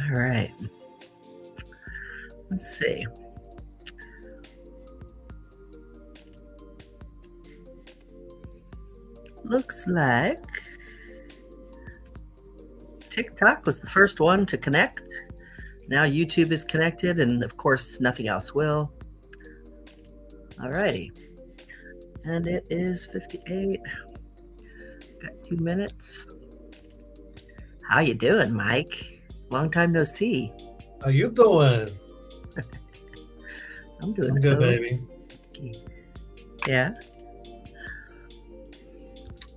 All right. Let's see. Looks like TikTok was the first one to connect. Now YouTube is connected, and of course, nothing else will. All righty. And it is 58. Got 2 minutes. How you doing, Mike? Long time no see. How you doing? I'm doing I'm good, baby. Yeah.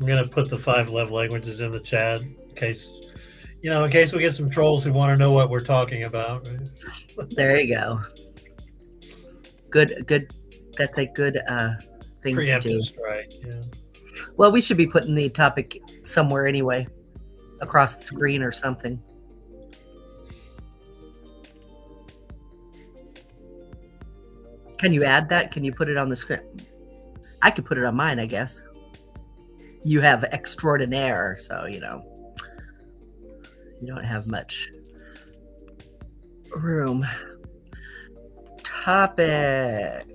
I'm gonna put the 5 love languages in the chat in case we get some trolls who want to know what we're talking about. There you go. Good. That's a good thing to do. Preemptive strike. Yeah. Well, we should be putting the topic somewhere anyway, across the screen or something. Can you add that? Can you put it on the screen? I could put it on mine, I guess. You have extraordinaire, so you don't have much room. Topic.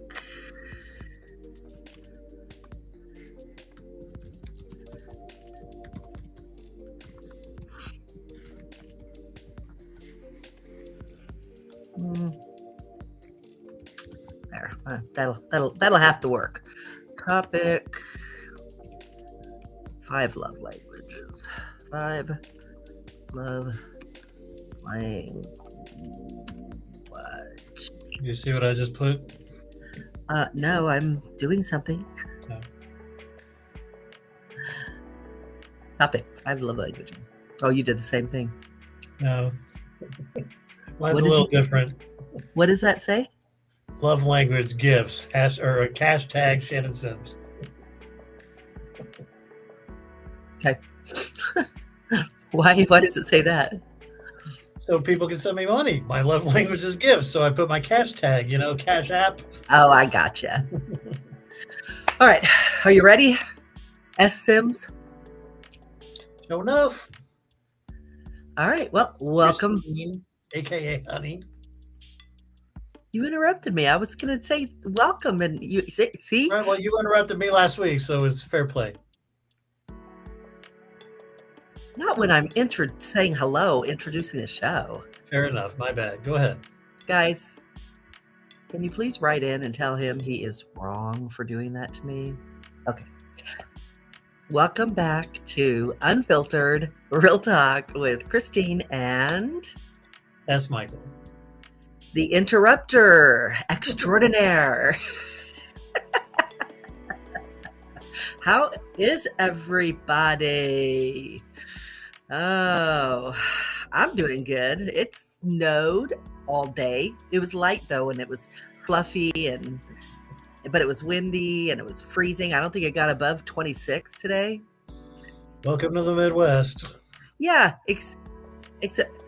There. That'll have to work. Topic. 5 love languages. 5 love language. You see what I just put? No, I'm doing something. No. Topic. 5 love languages. Oh, you did the same thing. No. Mine's a little different. What does that say? Love language gifts. Or hashtag Shannon Sims. Okay. Why does it say that? So people can send me money. My love language is gifts. So I put my cash tag, Cash App. Oh, I gotcha. All right. Are you ready? Sims? Sure enough. All right. Well, welcome. Christine, AKA Honey. You interrupted me. I was going to say welcome, and you see? Right. Well, you interrupted me last week, so it's fair play. Not when I'm saying hello, introducing the show. Fair enough. My bad. Go ahead. Guys, can you please write in and tell him he is wrong for doing that to me? Okay. Welcome back to Unfiltered Real Talk with Christine and... That's Michael. The interrupter extraordinaire. How is everybody? Oh, I'm doing good. It snowed all day. It was light though, and it was fluffy, but it was windy and it was freezing. I don't think it got above 26 today. Welcome to the Midwest. Yeah, except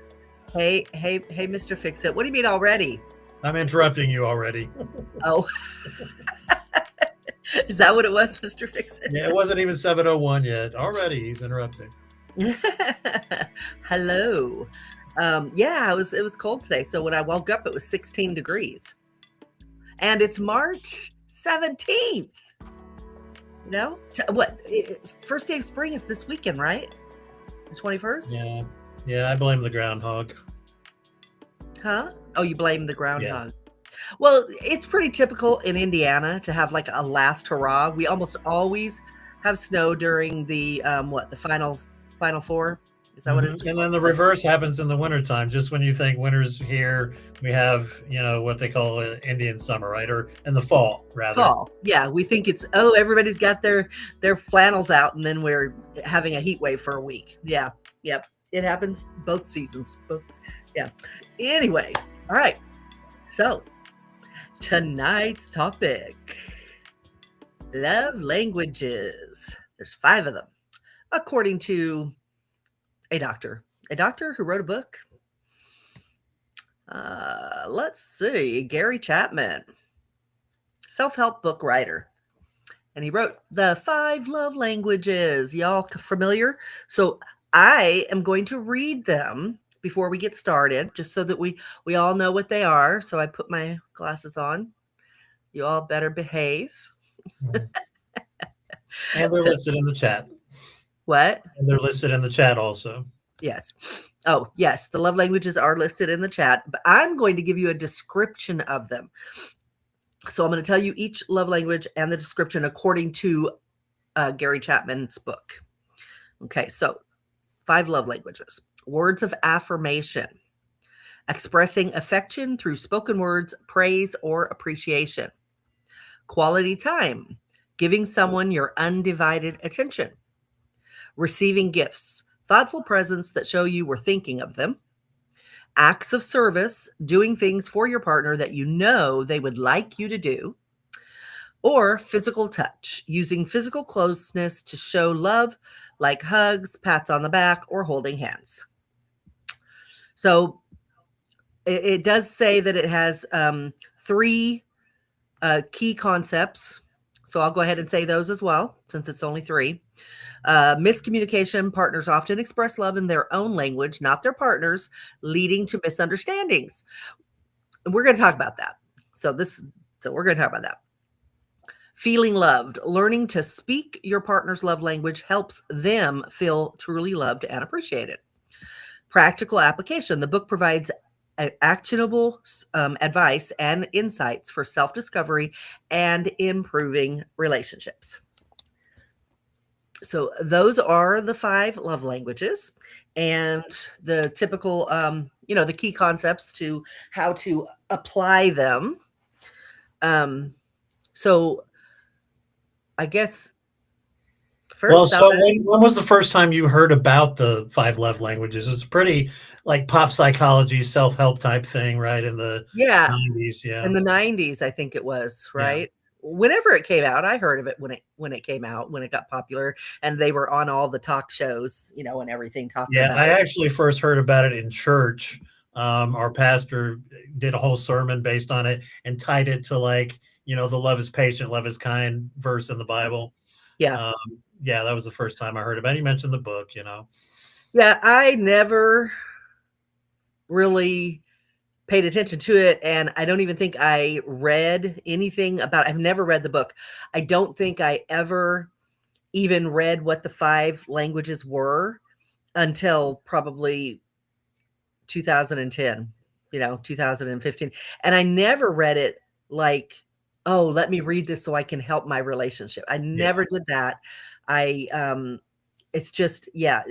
hey, Mr. Fix-It. What do you mean already? I'm interrupting you already. Oh. Is that what it was, Mr. Fix-It? Yeah, it wasn't even 7:01 yet. Already he's interrupting. Hello. Yeah, it was cold today. So when I woke up, it was 16 degrees. And it's March 17th. What? First day of spring is this weekend, right? The 21st? Yeah, I blame the groundhog. Huh? Oh, you blame the groundhog. Yeah. Well, it's pretty typical in Indiana to have like a last hurrah. We almost always have snow during the the final four. Is that what it is? And then the reverse happens in the wintertime. Just when you think winter's here, we have, what they call Indian summer, right? Or in the fall, rather. Fall. Yeah. We think it's, everybody's got their flannels out, and then we're having a heat wave for a week. Yeah. Yep. It happens both seasons. Yeah. Anyway. All right. So tonight's topic, love languages. There's 5 of them, according to a doctor who wrote a book. Let's see, Gary Chapman, self-help book writer. And he wrote the 5 love languages. Y'all familiar? So I am going to read them before we get started, just so that we all know what they are. So I put my glasses on. You all better behave. And they're listed in the chat. What? And they're listed in the chat also. Yes. Oh, yes. The love languages are listed in the chat, but I'm going to give you a description of them. So I'm going to tell you each love language and the description according to Gary Chapman's book. Okay, so 5 love languages. Words of affirmation, expressing affection through spoken words, praise, or appreciation. Quality time, giving someone your undivided attention. Receiving gifts, thoughtful presents that show you were thinking of them. Acts of service, doing things for your partner that you know they would like you to do. Or physical touch, using physical closeness to show love, like hugs, pats on the back, or holding hands. So it does say that it has 3 key concepts. So I'll go ahead and say those as well, since it's only 3. Miscommunication, partners often express love in their own language, not their partners, leading to misunderstandings. And we're going to talk about that. So we're going to talk about that. Feeling loved, learning to speak your partner's love language helps them feel truly loved and appreciated. Practical application. The book provides actionable advice and insights for self-discovery and improving relationships. So those are the 5 love languages and the typical, the key concepts to how to apply them. So I guess first. Well, so when was the first time you heard about the 5 love languages? It's pretty like pop psychology, self-help type thing, right? In the Yeah, 90s, yeah. in the 90s, I think it was, Yeah. right? Whenever it came out, I heard of it when it came out, when it got popular, and they were on all the talk shows, and everything talking Yeah, about I it. actually first heard about it in church. Our pastor did a whole sermon based on it and tied it to the love is patient, love is kind verse in the Bible. Yeah. Yeah, that was the first time I heard about it. He mentioned the book. Yeah, I never really paid attention to it, and I don't even think I read anything about it. I've never read the book. I don't think I ever even read what the 5 languages were until probably 2010, 2015. And I never read it like, oh, let me read this so I can help my relationship. I never did that. It's just, yeah.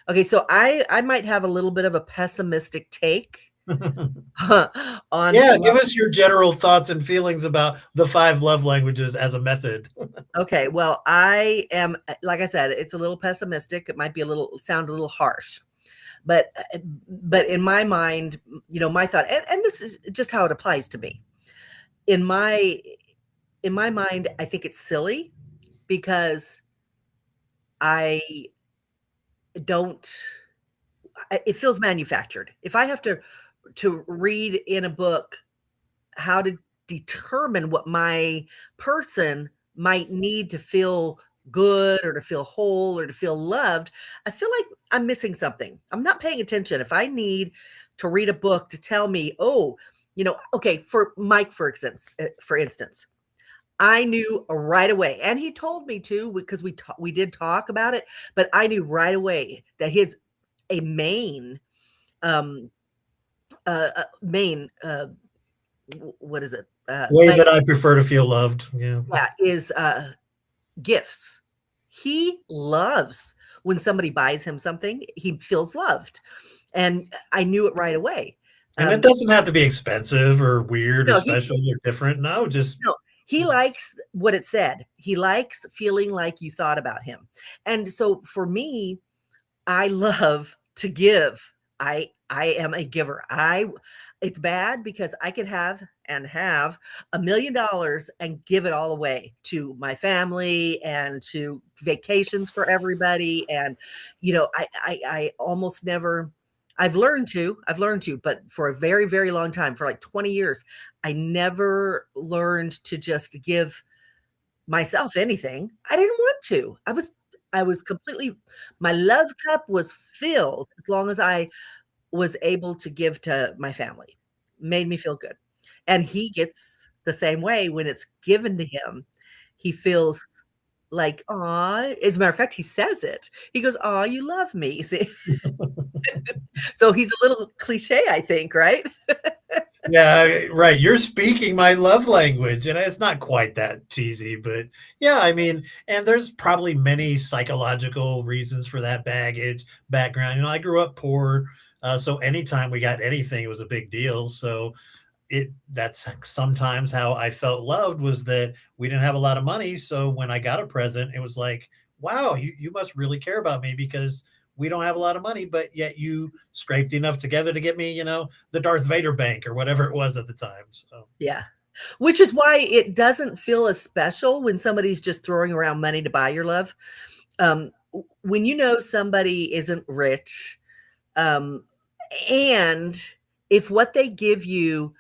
Okay, so I might have a little bit of a pessimistic take on Yeah, give us your general thoughts and feelings about the 5 love languages as a method. Okay, well, I am, like I said, it's a little pessimistic. It might be sound a little harsh, but in my mind, my thought, and this is just how it applies to me. In my mind, I think it's silly because I don't. It feels manufactured. If I have to read in a book how to determine what my person might need to feel good or to feel whole or to feel loved, I feel like I'm missing something. I'm not paying attention. If I need to read a book to tell me, oh, okay, for Mike, for instance, I knew right away, and he told me to because we did talk about it, but I knew right away that a main what is it? Way that I prefer to feel loved. Yeah. Yeah, is gifts. He loves when somebody buys him something, he feels loved. And I knew it right away. And it doesn't have to be expensive or weird or No, special or different. No, just he likes what it said. He likes feeling like you thought about him. And so for me, I love to give. I am a giver. It's bad because I could have $1 million and give it all away to my family and to vacations for everybody. And, I almost never, I've learned to, but for a very, very long time, for like 20 years, I never learned to just give myself anything. I didn't want to. I was completely, my love cup was filled as long as I was able to give to my family. Made me feel good. And he gets the same way when it's given to him. He feels like, "Aw." As a matter of fact, he says it. He goes, "Aw, you love me." See? So he's a little cliche, I think, right? Yeah, right. You're speaking my love language, and it's not quite that cheesy, but yeah, I mean, and there's probably many psychological reasons for that baggage background. I grew up poor, so anytime we got anything, it was a big deal. So that's sometimes how I felt loved was that we didn't have a lot of money. So when I got a present, it was like, wow, you must really care about me because we don't have a lot of money, but yet you scraped enough together to get me, the Darth Vader bank or whatever it was at the time. So Yeah. Which is why it doesn't feel as special when somebody's just throwing around money to buy your love. When you know somebody isn't rich, um, and if what they give you,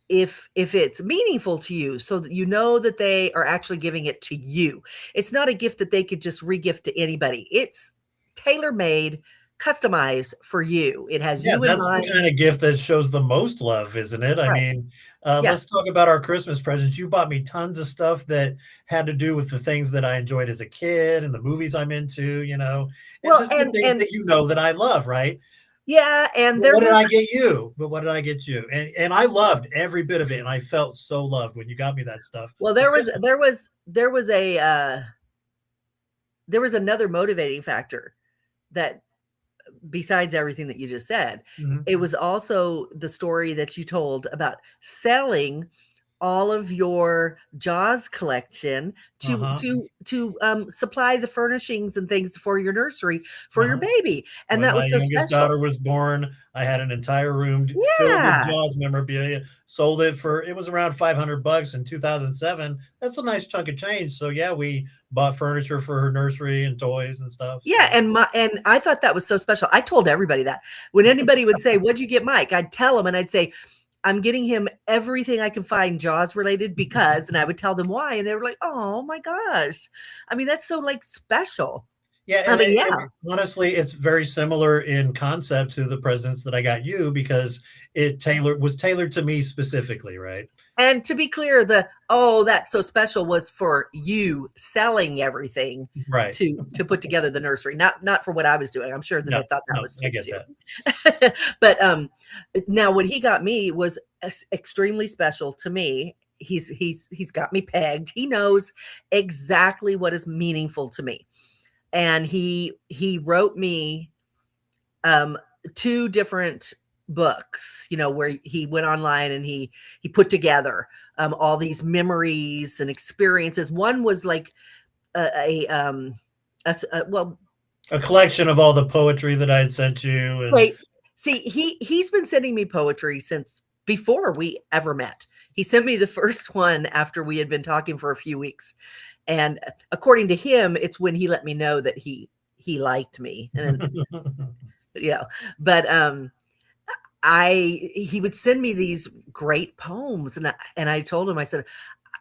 if it's meaningful to you, so that you know that they are actually giving it to you. It's not a gift that they could just regift to anybody. It's tailor-made, customized for you. It has yeah, you in that's the mind. kind of gift that shows the most love, isn't it? I Right. mean, Yeah. let's talk about our Christmas presents. You bought me tons of stuff that had to do with the things that I enjoyed as a kid and the movies I'm into, and Well, just the things and that you know that I love, right? yeah, and But there what did was I get you? But what did I get you? And I loved every bit of it, and I felt so loved when you got me that stuff. well, there was another motivating factor that besides everything that you just said, Mhm. it was also the story that you told about selling all of your Jaws collection to Uh-huh. supply the furnishings and things for your nursery for your Uh-huh. baby, and When that my was so youngest special. daughter was born, I had an entire room filled with Yeah. Jaws memorabilia, sold it for it was around $500 in 2007. That's a nice chunk of change. So yeah, we bought furniture for her nursery and toys and stuff. Yeah, So and I thought that was so special. I told everybody that. When anybody would say, "What'd you get Mike?" I'd tell them, and I'd say, "I'm getting him everything I can find Jaws related because," and I would tell them why, and they were like, "Oh my gosh." I mean, that's so, like, special. yeah, I and, mean, it, yeah. and honestly, it's very similar in concept to the presents that I got you because it tailored to me specifically, right? And to be clear, "Oh, that's so special" was for you selling everything Right. to put together the nursery, not for what I was doing. I'm sure that No, they thought that no, was I sweet get too. that. But, now what he got me was extremely special to me. He's got me pegged. He knows exactly what is meaningful to me. And he wrote me, um, 2 different books, where he went online and he put together, all these memories and experiences. One was like well, A collection of all the poetry that I had sent you and wait, see, he's been sending me poetry since before we ever met. He sent me the first one after we had been talking for a few weeks, and according to him, it's when he let me know that he liked me, and you know, but I he would send me these great poems, and I told him, I said,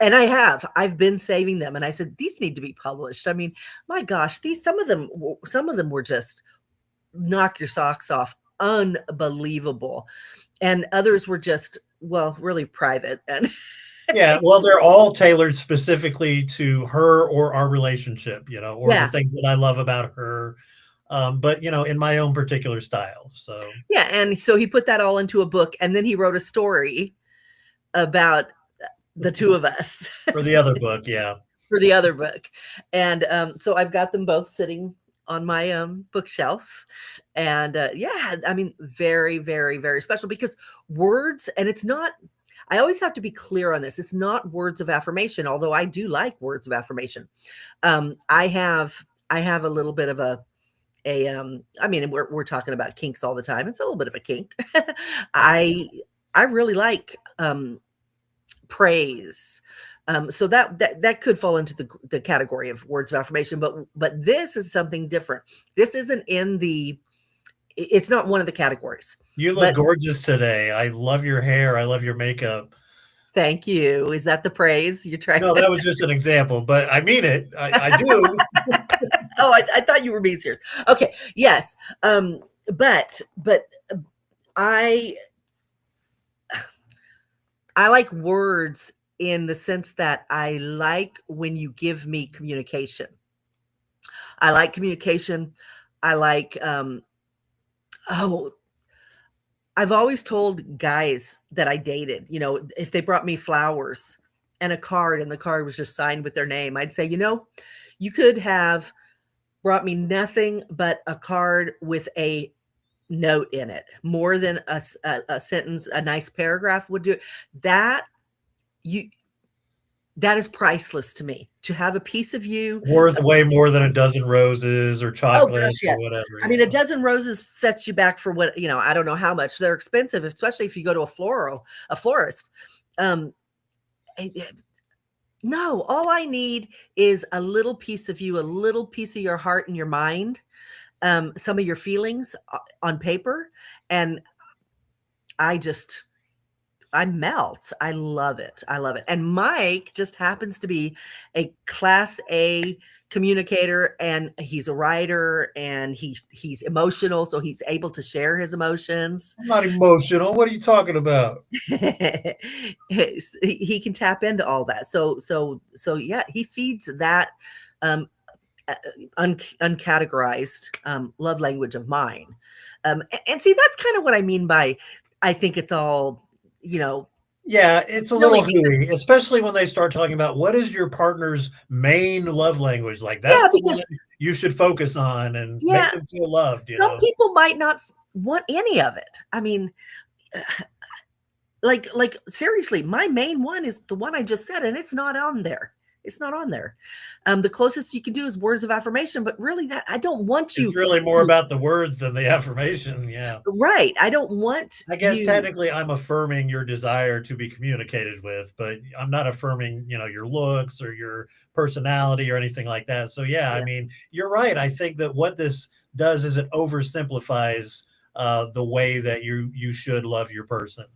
and I've been saving them, and I said these need to be published. I mean, my gosh, these some of them were just knock your socks off, unbelievable, and others were just, well, really private, and yeah, well, they're all tailored specifically to her or our relationship, or the yeah, things that I love about her, but, in my own particular style, so yeah, and so he put that all into a book, and then he wrote a story about the 2 of us for the other book, yeah. for the other book, and, so I've got them both sitting on my, bookshelves, and, yeah, I mean, very, very, very special because words and it's not I always have to be clear on this, it's not words of affirmation, although I do like words of affirmation. I have a little bit of I mean, we're talking about kinks all the time. It's a little bit of a kink. I I really like praise. So that could fall into the category of words of affirmation, but this is something different. This isn't in it's not one of the categories. You look But gorgeous today. I love your hair, I love your makeup. thank you. Is that the praise you're trying? No, that was just an example, but I mean it. I do. Oh, I thought you were being serious. Okay, yes. but I I like words in the sense that I like when you give me communication. I like communication. I like, oh, I've always told guys that I dated, if they brought me flowers and a card and the card was just signed with their name, I'd say, you could have brought me nothing but a card with a note in it, more than a sentence, a nice paragraph would do. That you that is priceless to me, to have a piece of you. Worth way more than a dozen roses or Oh chocolates gosh, or yes. whatever, I mean, a dozen roses sets you back for what, I don't know how much. They're expensive, especially if you go to a florist. Um, eh, eh, no, all I need is a little piece of you, a little piece of your heart and your mind, some of your feelings on paper, and I just I melt. I love it. I love it. And Mike just happens to be a class A communicator, and he's a writer, and he's emotional, so he's able to share his emotions. I'm not emotional. What are you talking about? He can tap into all that. So yeah, he feeds that um uncategorized love language of mine. And see, that's kind of what I mean by I think it's all, you know, Yeah, it's a silly little because hooey, especially when they start talking about what is your partner's main love language. Like yeah, that's the one because you should focus on and make yeah, them feel loved, you some know? people might not want any of it. I mean, like seriously, my main one is the one I just said, and it's not on there. It's not on there. The closest you can do is words of affirmation, but really that I don't want you It's really more to about the words than the affirmation. Yeah. right. I don't want I guess you. technically I'm affirming your desire to be communicated with, but I'm not affirming, your looks or your personality or anything like that. So yeah, I Yeah. mean, you're right. I think that what this does is it oversimplifies the way that you should love your person,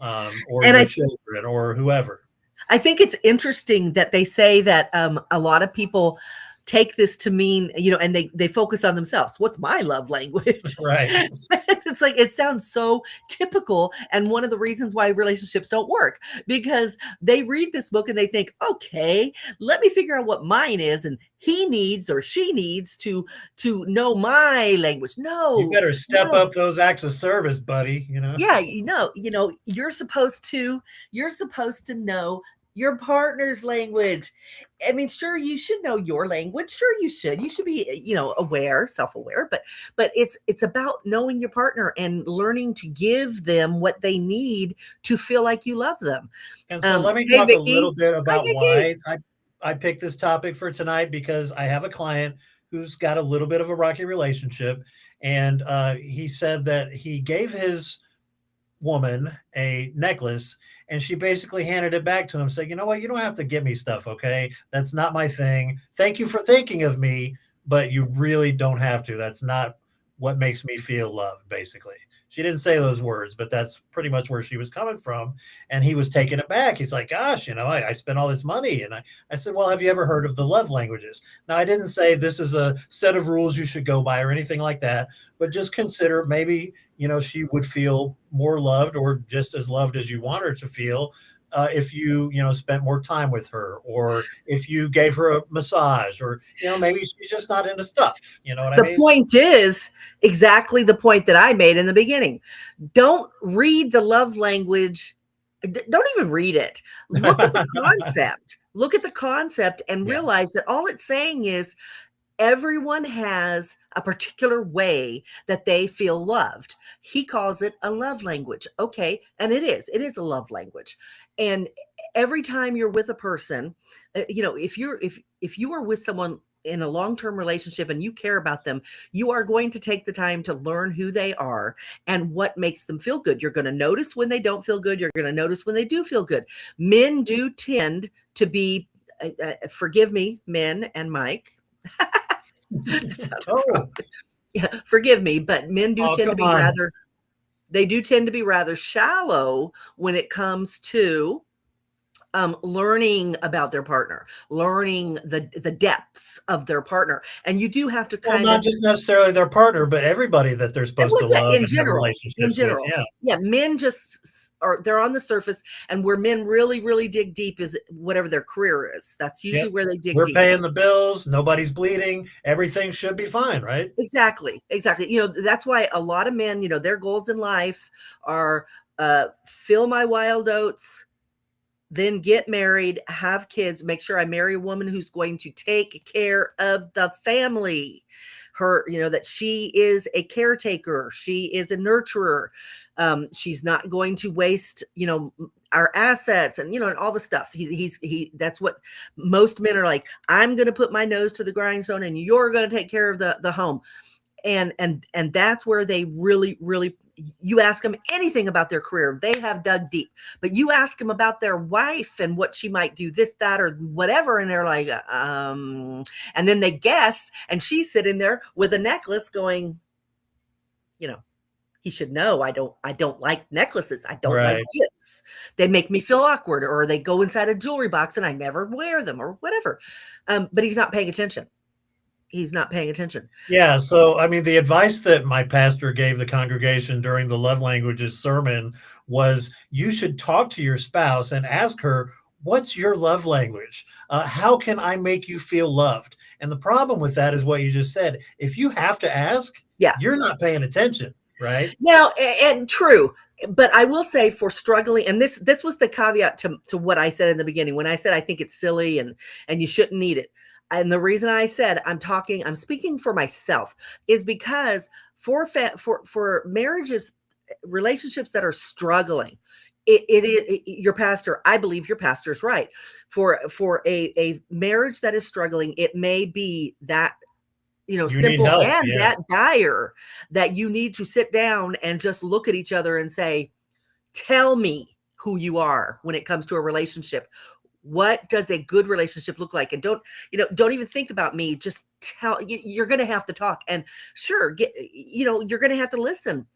or And your children or whoever. I think it's interesting that they say that a lot of people take this to mean, and they focus on themselves. What's my love language? Right. It's like it sounds so typical, and one of the reasons why relationships don't work because they read this book and they think, okay, let me figure out what mine is, and he needs or she needs to know my language. You No, better step no, up those acts of service, buddy, you know? yeah, you're supposed to know your partner's language. I mean, sure, you should know your language. Sure, you should be, aware, self-aware, but it's about knowing your partner and learning to give them what they need to feel like you love them. And so let me Hey talk a Vicky. little bit Hi about Vicky. why I picked this topic for tonight because I have a client who's got a little bit of a rocky relationship. And he said that he gave his woman a necklace and she basically handed it back to him, saying, you know what, you don't have to give me stuff, okay? That's not my thing. Thank you for thinking of me, but you really don't have to. That's not what makes me feel loved, basically. She didn't say those words, but that's pretty much where she was coming from. And he was taken aback. He's like, gosh, I spent all this money. And I said, well, have you ever heard of the love languages? Now, I didn't say this is a set of rules you should go by or anything like that, but just consider maybe she would feel more loved or just as loved as you want her to feel if you spent more time with her or if you gave her a massage or maybe she's just not into stuff, you know what I The mean? point is exactly the point that I made in the beginning. Don't read the love language. Don't even read it. Look at the concept. Look at the concept and Yeah. realize that all it's saying is everyone has a particular way that they feel loved. He calls it a love language. Okay, and it is a love language. And every time you're with a person, if you are with someone in a long-term relationship and you care about them, you are going to take the time to learn who they are and what makes them feel good. You're going to notice when they don't feel good, you're going to notice when they do feel good. Men do tend to be forgive me, men and Mike. That sounded wrong. Oh, Yeah, forgive me, but men do oh, tend to come be on. rather shallow when it comes to learning about their partner, learning the depths of their partner, and you do have to Well, kind not of, just necessarily their partner, but everybody that they're supposed well, to yeah, love in and have general, in relationships with. general. Yeah. Yeah, men just are, they're on the surface, and where men really, really dig deep is whatever their career is. That's usually Yep. where they dig We're deep. paying the bills. Nobody's bleeding. Everything should be fine, right? Exactly, exactly. That's why a lot of men, their goals in life are fill my wild oats, then get married, have kids, make sure I marry a woman who's going to take care of the family. That she is a caretaker, she is a nurturer. She's not going to waste, our assets and all the stuff. That's what most men are like. I'm going to put my nose to the grindstone and you're going to take care of the home. And that's where they really, really, you ask them anything about their career, they have dug deep. But you ask them about their wife and what she might do, this, that, or whatever, and they're like, and then they guess, and she's sitting there with a necklace going, he should know I don't like necklaces. I don't like Right. gifts. They make me feel awkward, or they go inside a jewelry box and I never wear them, or whatever. But he's not paying attention. He's not paying attention. Yeah, so I mean, the advice that my pastor gave the congregation during the love languages sermon was you should talk to your spouse and ask her, what's your love language? How can I make you feel loved? And the problem with that is what you just said. If you have to ask, Yeah. you're not paying attention, right? Now, and true, but I will say, for struggling, and this was the caveat to what I said in the beginning when I said I think it's silly and you shouldn't need it. And the reason I said I'm speaking for myself is because for marriages, relationships that are struggling, your pastor, I believe your pastor is right. For a marriage that is struggling, it may be that, You need simple help. and Yeah. that dire, that you need to sit down and just look at each other and say, tell me who you are when it comes to a relationship. What does a good relationship look like? And don't even think about me. Just you're going to have to talk, and sure, you're going to have to listen.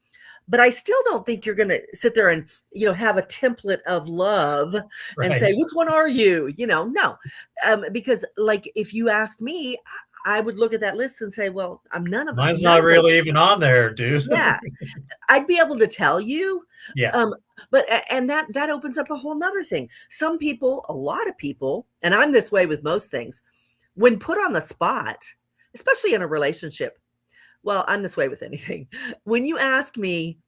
But I still don't think you're going to sit there and, have a template of love and say, Right. which one are you? No. Because, like, if you asked me, I would look at that list and say, well, I'm Mine's none not of those. really even on there, dude. Yeah, I'd be able to tell you. Yeah. And that opens up a whole nother thing. Some people, a lot of people, and I'm this way with most things, when put on the spot, especially in a relationship, well, I'm this way with anything. When you ask me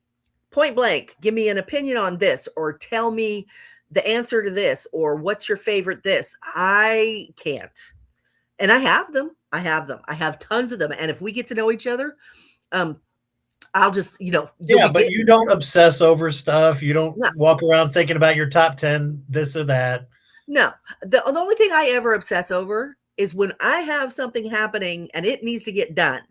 point blank, give me an opinion on this, or tell me the answer to this, or what's your favorite this, I can't. And I have them. I have them. I have tons of them. And if we get to know each other, um, I'll just, you'll Yeah, be but you getting, don't obsess over stuff. You don't no, walk around thinking about your top 10, this or that. no. The only thing I ever obsess over is when I have something happening and it needs to get done.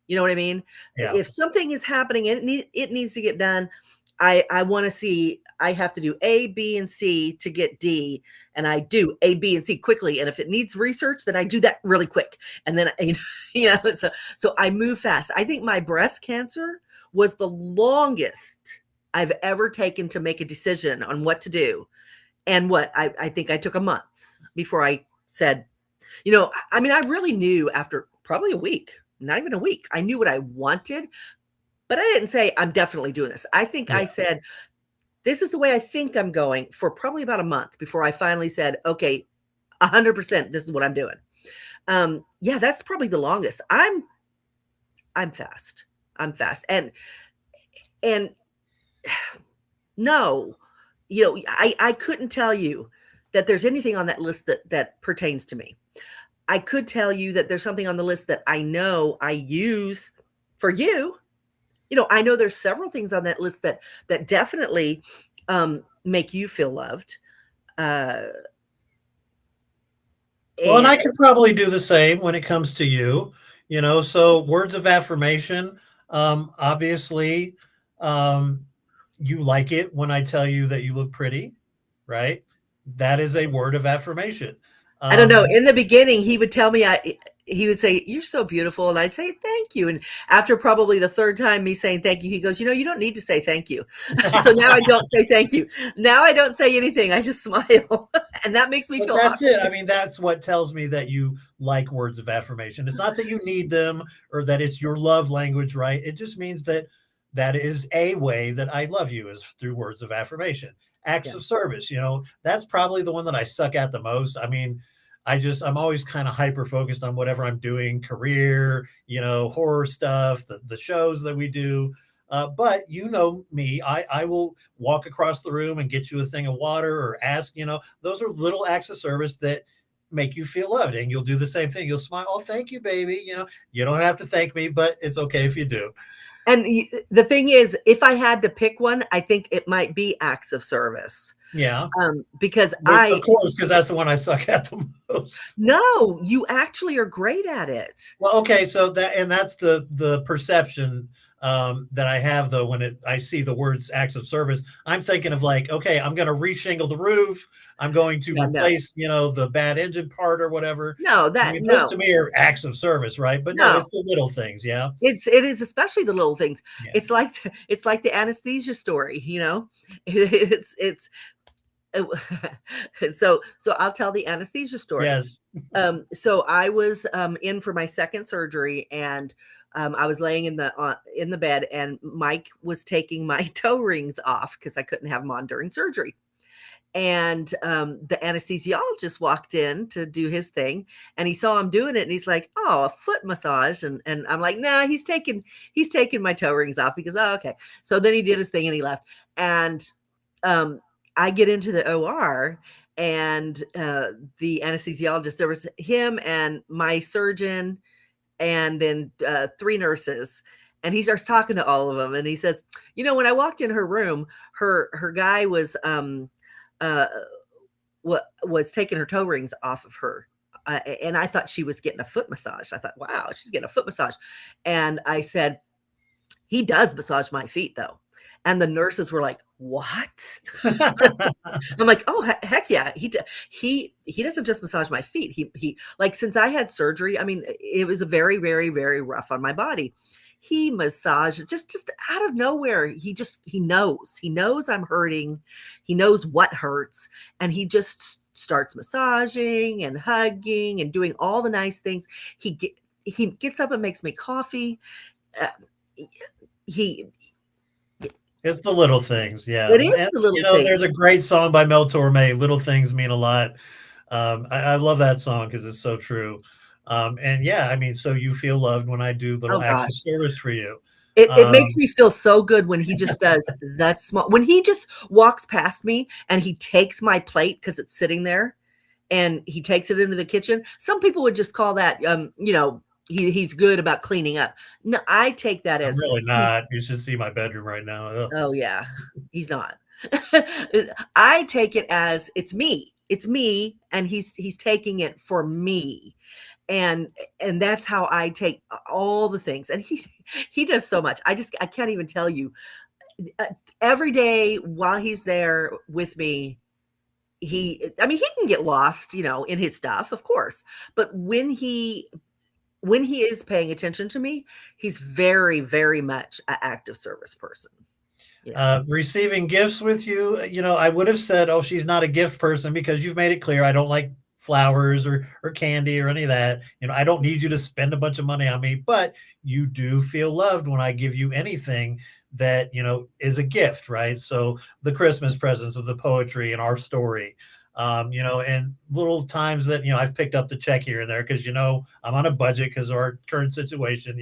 You know what I mean? Yeah. If something is happening and it needs to get done, I want to see, I have to do A, B, and C to get D. And I do A, B, and C quickly. And if it needs research, then I do that really quick. And then, so I move fast. I think my breast cancer was the longest I've ever taken to make a decision on what to do. And I think I took a month before I said, I mean, I really knew after probably a week, not even a week, I knew what I wanted, but I didn't say I'm definitely doing this. I think Yeah. I said, this is the way I think I'm going, for probably about a month before I finally said, okay, 100%, this is what I'm doing. Yeah, that's probably the longest. I'm fast. I'm fast. And no, I couldn't tell you that there's anything on that list that pertains to me. I could tell you that there's something on the list that I know I use for you. I know there's several things on that list that definitely make you feel loved. Uh, Well, and and I could probably do the same when it comes to you, so words of affirmation, obviously, um, you like it when I tell you that you look pretty, right? That is a word of affirmation. I don't know. Um, In the beginning, he would tell me he would say, "You're so beautiful," and I'd say, "Thank you." And after probably the third time me saying thank you, he goes, "You know, you don't need to say thank you." So now I don't say thank you. Now I don't say anything. I just smile, and that makes me But feel that's it. awkward. I mean, that's what tells me that you like words of affirmation. It's not that you need them or that it's your love language, right? It just means that that is a way that I love you is through words of affirmation. Acts Yeah. of service, that's probably the one that I suck at the most. I mean, I'm always kind of hyper focused on whatever I'm doing, career, horror stuff, the shows that we do. But you know me, I will walk across the room and get you a thing of water or ask, those are little acts of service that make you feel loved. And you'll do the same thing. You'll smile. Oh, thank you, baby. You don't have to thank me, but it's okay if you do. And the thing is, if I had to pick one, I think it might be acts of service, Yeah. because Of course, because that's the one I suck at the most. no, you actually are great at it. Well, okay, so that's the perception that I have though when I see the words acts of service. I'm thinking of like, okay, I'm going to reshingle the roof. I'm going to Yeah, no, replace, the bad engine part or whatever. no, I that mean, those to no, me are acts of service, right? But no, no. it's the little things. Yeah, It is especially the little things. yeah, It's like the anesthesia story, you know? It's so I'll tell the anesthesia story. yes. So I was in for my second surgery, and I was laying in the bed, and Mike was taking my toe rings off because I couldn't have them on during surgery. And the anesthesiologist walked in to do his thing, and he saw him doing it, and he's like, "Oh, a foot massage," and I'm like, "Nah, he's taking my toe rings off." Because oh, okay. So then he did his thing and he left, and um, I get into the OR, and the anesthesiologist, there was him and my surgeon, and then three nurses. And he starts talking to all of them, and he says, when I walked in her room, her guy was uh, was taking her toe rings off of her. And I thought she was getting a foot massage. I thought, wow, she's getting a foot massage. And I said, he does massage my feet though. And the nurses were like, "What?" I'm like, "Oh, heck yeah. He doesn't just massage my feet. He like, since I had surgery, I mean, it was a very, very, very rough on my body. He massages just out of nowhere. He knows. He knows I'm hurting. He knows what hurts, and he just starts massaging and hugging and doing all the nice things. He gets up and makes me coffee. Uh, he It's the little things, yeah, It is and, the little things. there's a great song by Mel Torme, "Little Things Mean a Lot." I love that song because it's so true, and yeah, I mean, so you feel loved when I do little Oh acts of gosh. service for you. It makes Um, me feel so good when he just does that small when he just walks past me and he takes my plate because it's sitting there, and he takes it into the kitchen. Some people would just call that, he's good about cleaning up. No, I take that I'm as really he's not, you should see my bedroom right now, ugh. oh, yeah, he's not. I take it as it's me, and he's taking it for me, and that's how I take all the things, and he does so much. I can't even tell you. Uh, every day while he's there with me, I mean, he can get lost, in his stuff, of course, but when he is paying attention to me, he's very, very much an active service person. Yeah. Receiving gifts with you, I would have said, "Oh, she's not a gift person," because you've made it clear I don't like flowers or candy or any of that. I don't need you to spend a bunch of money on me, but you do feel loved when I give you anything that, is a gift, right? So the Christmas presents of the poetry and our story, and little times that, I've picked up the check here and there because, I'm on a budget because of our current situation,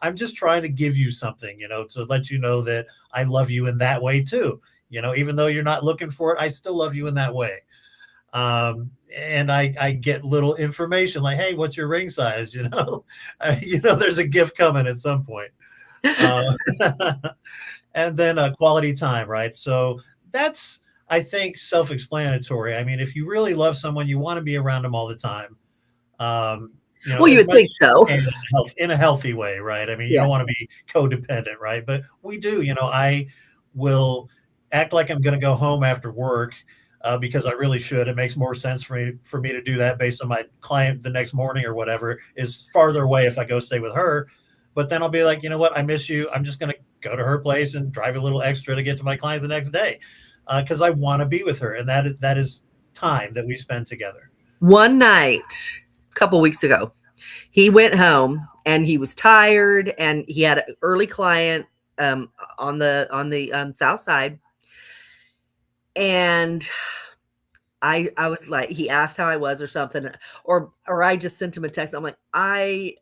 I'm just trying to give you something, to let you know that I love you in that way too. Even though you're not looking for it, I still love you in that way. And I get little information like, "Hey, what's your ring size?" There's a gift coming at some point. Uh, and then quality time, right? So that's, I think, self-explanatory. I mean, if you really love someone, you want to be around them all the time. Um, Well, you as would much think as you so. can in a healthy way, right? I mean, you Yeah. don't want to be codependent, right? But we do. I will act like I'm going to go home after work. because I really should. It makes more sense for me to do that based on my client the next morning or whatever is farther away if I go stay with her. But then I'll be like, you know what? I miss you. I'm just going to go to her place and drive a little extra to get to my client the next day because I want to be with her, and that is time that we spend together. One night, a couple weeks ago, he went home and he was tired and he had an early client on the south side, and I was like, he asked how I was or something, or I just sent him a text. I'm like, I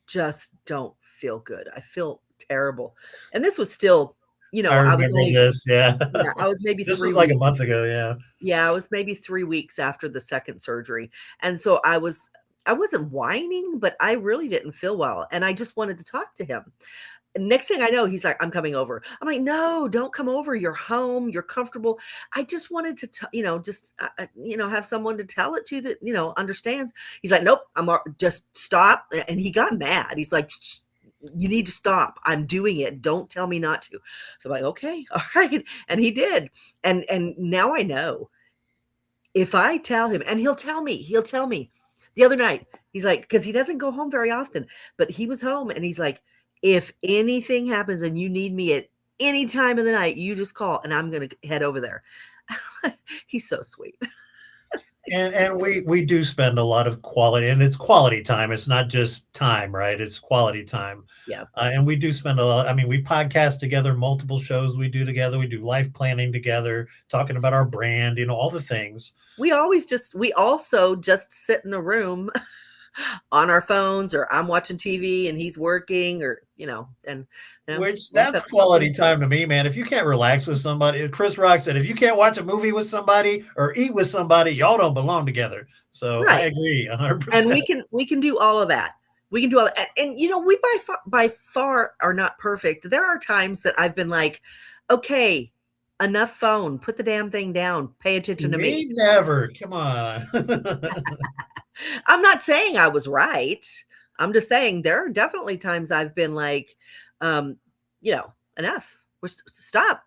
just don't feel good. I feel terrible. And this was still, I I was remember only, this. Yeah, yeah, I was maybe this three was like a weeks. month ago. Yeah. Yeah, I was maybe 3 weeks after the second surgery. And so I wasn't whining, but I really didn't feel well. And I just wanted to talk to him. Next thing I know, he's like, "I'm coming over." I'm like, "No, don't come over. You're home. You're comfortable." I just wanted to, just have someone to tell it to that understands. He's like, "Nope, just stop." And he got mad. He's like, "You need to stop. I'm doing it. Don't tell me not to." So I'm like, "Okay, all right." And he did. And now I know if I tell him, and he'll tell me. The other night, he's like, because he doesn't go home very often, but he was home and he's like, if anything happens and you need me at any time of the night, you just call and I'm going to head over there. He's so sweet. And we do spend a lot of quality, and it's quality time. It's not just time, right? It's quality time. Yeah. And we do spend a lot. I mean, we podcast together, multiple shows we do together. We do life planning together, talking about our brand, all the things. We also just sit in a room on our phones, or I'm watching TV and he's working, or, and Which like that's that's quality time to me, man. If you can't relax with somebody, Chris Rock said, if you can't watch a movie with somebody or eat with somebody, y'all don't belong together. So I right. agree And 100%. we can do all of that. We can do all that. And we by far are not perfect. There are times that I've been like, okay, enough phone, put the damn thing down, pay attention to me. Me never. Come on. I'm not saying I was right. I'm just saying there are definitely times I've been like, um, enough. Stop.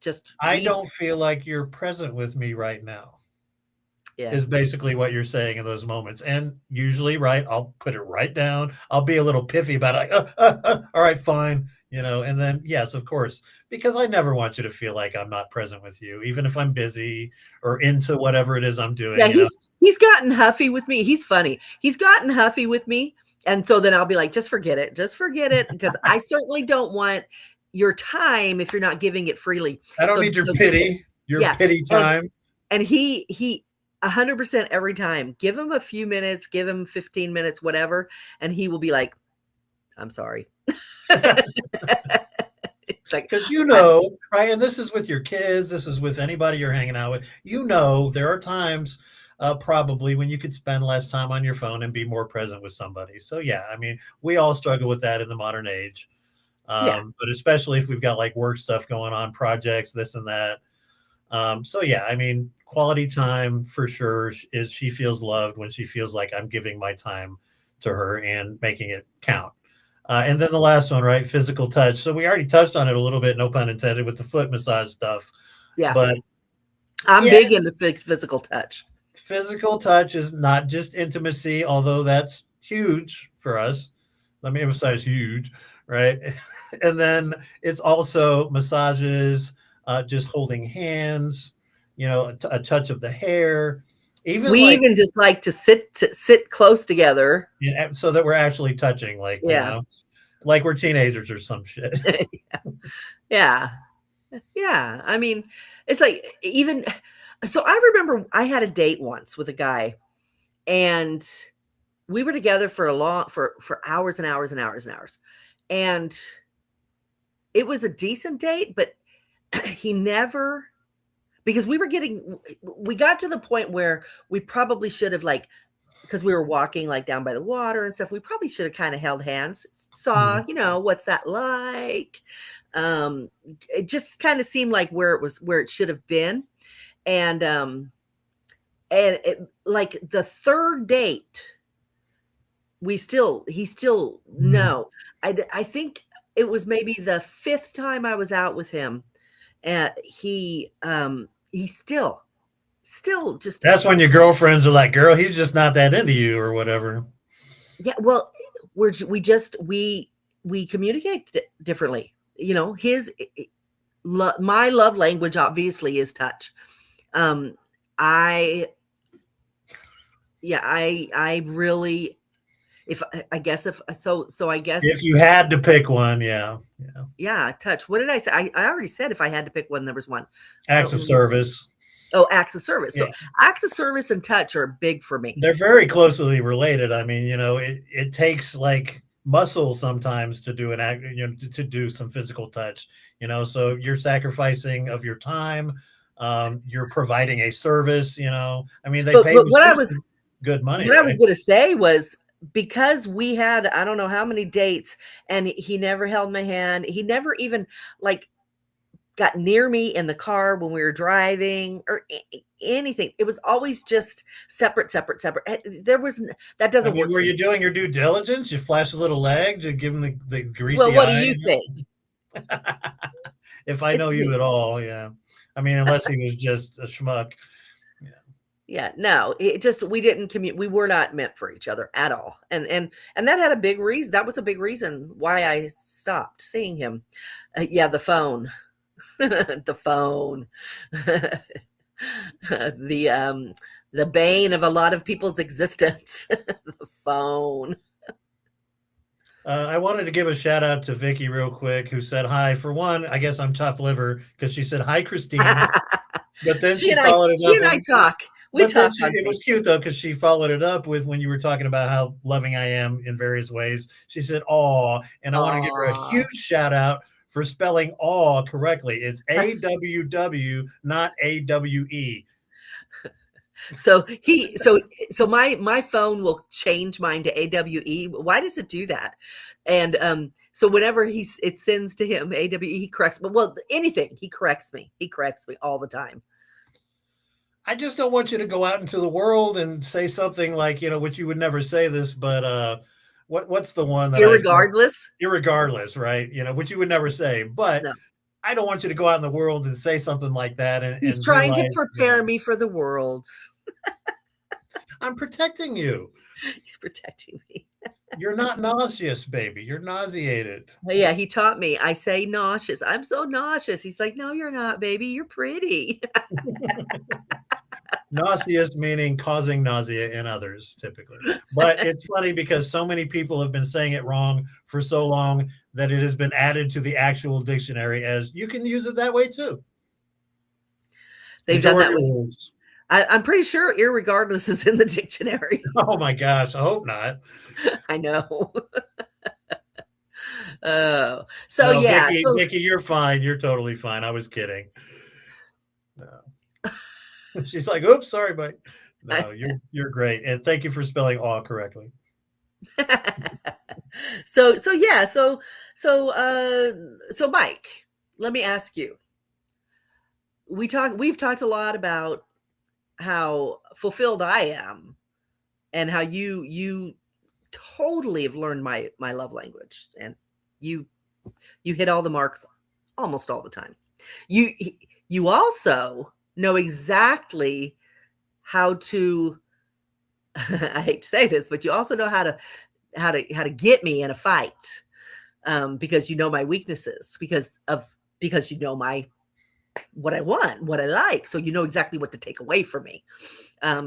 Just I we don't feel like you're present with me right now. yeah. Is basically what you're saying in those moments. And usually, right, I'll put it right down. I'll be a little piffy about it, like, all right, fine. And then, yes, of course, because I never want you to feel like I'm not present with you, even if I'm busy or into whatever it is I'm Yeah, doing. he's gotten huffy with me. He's funny. He's gotten huffy with me. And so then I'll be like, just forget it. Just forget it. Because I certainly don't want your time if you're not giving it freely. I don't So need your yeah. pity time. And he 100% every time, give him a few minutes, give him 15 minutes, whatever. And he will be like, I'm sorry. It's like, Because right, and this is with your kids, this is with anybody you're hanging out with. There are times probably when you could spend less time on your phone and be more present with somebody. So yeah, I mean, we all struggle with that in the modern age. yeah. But especially if we've got like work stuff going on, projects, this and that. So yeah, I mean, quality time for sure is she feels loved when she feels like I'm giving my time to her and making it count. And then the last one, right? Physical touch. So we already touched on it a little bit, no pun intended, with the foot massage stuff. Yeah. But I'm yeah, big into physical touch. physical touch is not just intimacy, although that's huge for us. Let me emphasize huge, right? And then it's also massages, just holding hands, a touch of the hair, even We like even just like to sit close together. so that we're actually touching, like, Yeah. like we're teenagers or some shit. Yeah. Yeah. I mean, it's like even so I remember I had a date once with a guy, and we were together for hours and hours and hours and hours. And it was a decent date, but he never, because we got to the point where we probably should have, like, because we were walking like down by the water and stuff, we probably should have kind of held hands, saw, Mhm. what's that like? It just kind of seemed like where it should have been. And like the third date, he still Mhm. no. I think it was maybe the fifth time I was out with him. And He's still just That's when your girlfriends are like, "Girl, he's just not that into you," or whatever. yeah. Well, we communicate differently. You know, my love language obviously is touch. Um, I yeah, I really if I guess if so I If guess you had to pick one, yeah, yeah. yeah, touch. What did I say? I already said if I had to pick one, there was one. I don't Acts of remember. service. Oh, acts of service. So Yeah. acts of service and touch are big for me. They're very closely related. I mean, it takes like muscle sometimes to do an act, to do some physical touch, so you're sacrificing of your time. You're providing a service, I mean, they pay But you seriously good money, what I was right? going to say was because we had I don't know how many dates and he never held my hand. He never even like got near me in the car when we were driving or anything. It was always just separate, separate, separate. There was that I doesn't mean, work were for you me. doing your due diligence? You flash a little leg to give him the Well, greasy what do eye? you think? If I know It's you me. at all, yeah. I mean, unless he was just a schmuck. Yeah. Yeah, no, it just we didn't commute. We were not meant for each other at all, and that had a big reason. That was a big reason why I stopped seeing him. Yeah, the phone, the phone, the the bane of a lot of people's existence. The phone. I wanted to give a shout out to Vicky real quick, who said hi. For one, I guess I'm tough liver because she said hi, Christine, but then she followed it She up and I with, talk. We but then talk on it was Facebook. cute though because she followed it up with when you were talking about how loving I am in various ways. She said "aw," and I want to give her a Aw. huge shout out for spelling "aw" correctly. It's AWW, not AWE. So my phone will change mine to AWE. Why does it do that? And so whenever it sends to him AWE, he corrects me. Well, anything he corrects me. He corrects me all the time. I just don't want you to go out into the world and say something like, which you would never say this, but what's the one that I said? Irregardless, Irregardless, right? Which you would never say. But no. I don't want you to go out in the world and say something like that He's and trying to realize, prepare me for the world. I'm protecting you. He's protecting me. You're not nauseous, baby. You're nauseated. Yeah, he taught me. I say nauseous. I'm so nauseous. He's like, no, you're not, baby. You're pretty. Nauseous meaning causing nausea in others, typically. But it's funny because so many people have been saying it wrong for so long that it has been added to the actual dictionary as you can use it that way too. They've done Majority that with. rules. I'm pretty sure irregardless is in the dictionary. Oh my gosh, I hope not. I know. Oh, so No, yeah, so Vicky, you're fine. You're totally fine. I was kidding. No. She's like, "Oops, sorry, but no, you're great, and thank you for spelling "aw" correctly." so yeah, so Mike, let me ask you. We've talked a lot about how fulfilled I am and how you totally have learned my love language and you you hit all the marks almost all the time. You you also know exactly how to I hate to say this, but you also know how to get me in a fight because you know my weaknesses because you know my what I want, what I like, so you know exactly what to take away from me.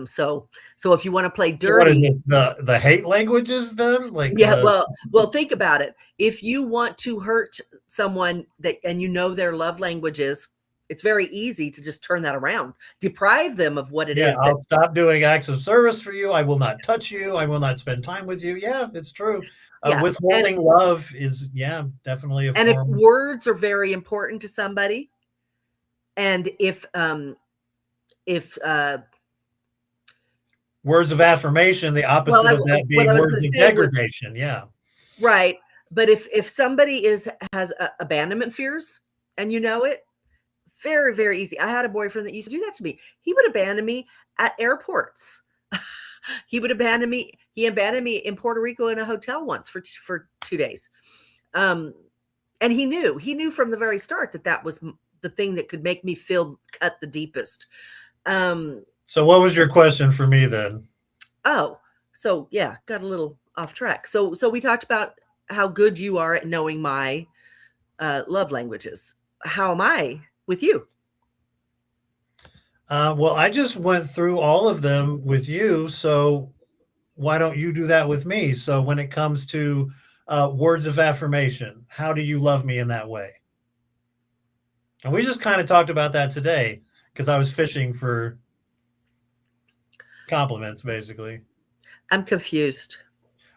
So if you want to play So what is dirty, this, the hate languages then? Like yeah, the well, think about it. If you want to hurt someone that and you know their love languages, it's very easy to just turn that around, deprive them of what it yeah, is that I'll stop doing acts of service for you. I will not touch you. I will not spend time with you. Yeah, it's true. yeah, Withholding love is, yeah, definitely a and if form. words are very important to somebody, and if Words of affirmation, the well, opposite of that what I being was words going to of say was degradation. Yeah. right, but if somebody has abandonment fears and you know it, very, very easy. I had a boyfriend that used to do that to me. He would abandon me at airports. He would abandon me. He abandoned me in Puerto Rico in a hotel once for 2 days. And he knew from the very start that the thing that could make me feel cut the deepest. So what was your question for me then? Oh, so yeah, got a little off track. So we talked about how good you are at knowing my love languages. How am I with you? Well, I just went through all of them with you, so why don't you do that with me? So when it comes to words of affirmation, how do you love me in that way? And we just kind of talked about that today because I was fishing for compliments, basically. I'm confused.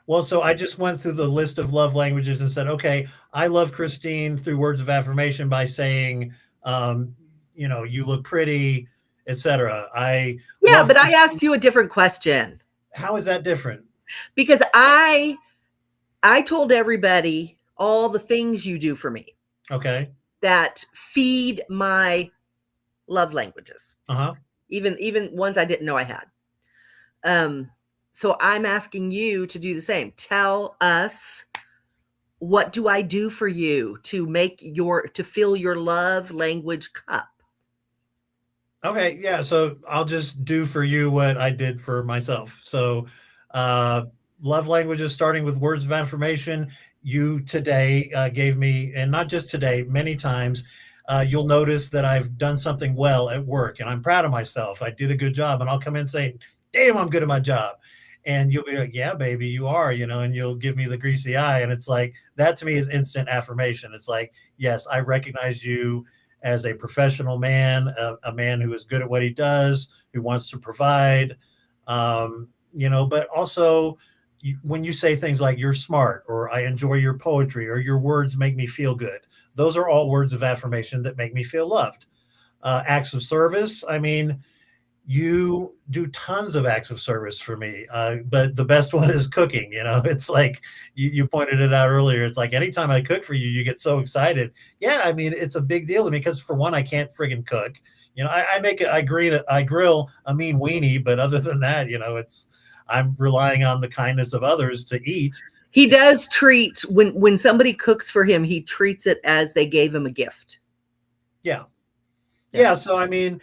Well, so I just went through the list of love languages and said, okay, I love Christine through words of affirmation by saying, um, you look pretty, etc. I Yeah, love but I Christine. asked you a different question How is that different? because I told everybody all the things you do for me Okay. that feed my love languages, Uh-huh. even ones I didn't know I had. So I'm asking you to do the same. Tell us, what do I do for you to fill your love language cup? Okay, yeah, so I'll just do for you what I did for myself. So, uh, love languages, starting with words of affirmation. You today gave me, and not just today, many times, you'll notice that I've done something well at work and I'm proud of myself. I did a good job, and I'll come in and say, damn, I'm good at my job. And you'll be like, yeah, baby, you are, and you'll give me the greasy eye. And it's like, that to me is instant affirmation. It's like, yes, I recognize you as a professional man, a man who is good at what he does, who wants to provide, but also when you say things like you're smart or I enjoy your poetry or your words make me feel good, those are all words of affirmation that make me feel loved. Acts of service, I mean, you do tons of acts of service for me. But the best one is cooking. It's like you pointed it out earlier. It's like anytime I cook for you, you get so excited. Yeah, I mean, it's a big deal to me because for one, I can't friggin' cook. I grill a mean weenie, but other than that, I'm relying on the kindness of others to eat. He does treat when somebody cooks for him, he treats it as they gave him a gift. Yeah. Yeah. Yeah. So, I mean,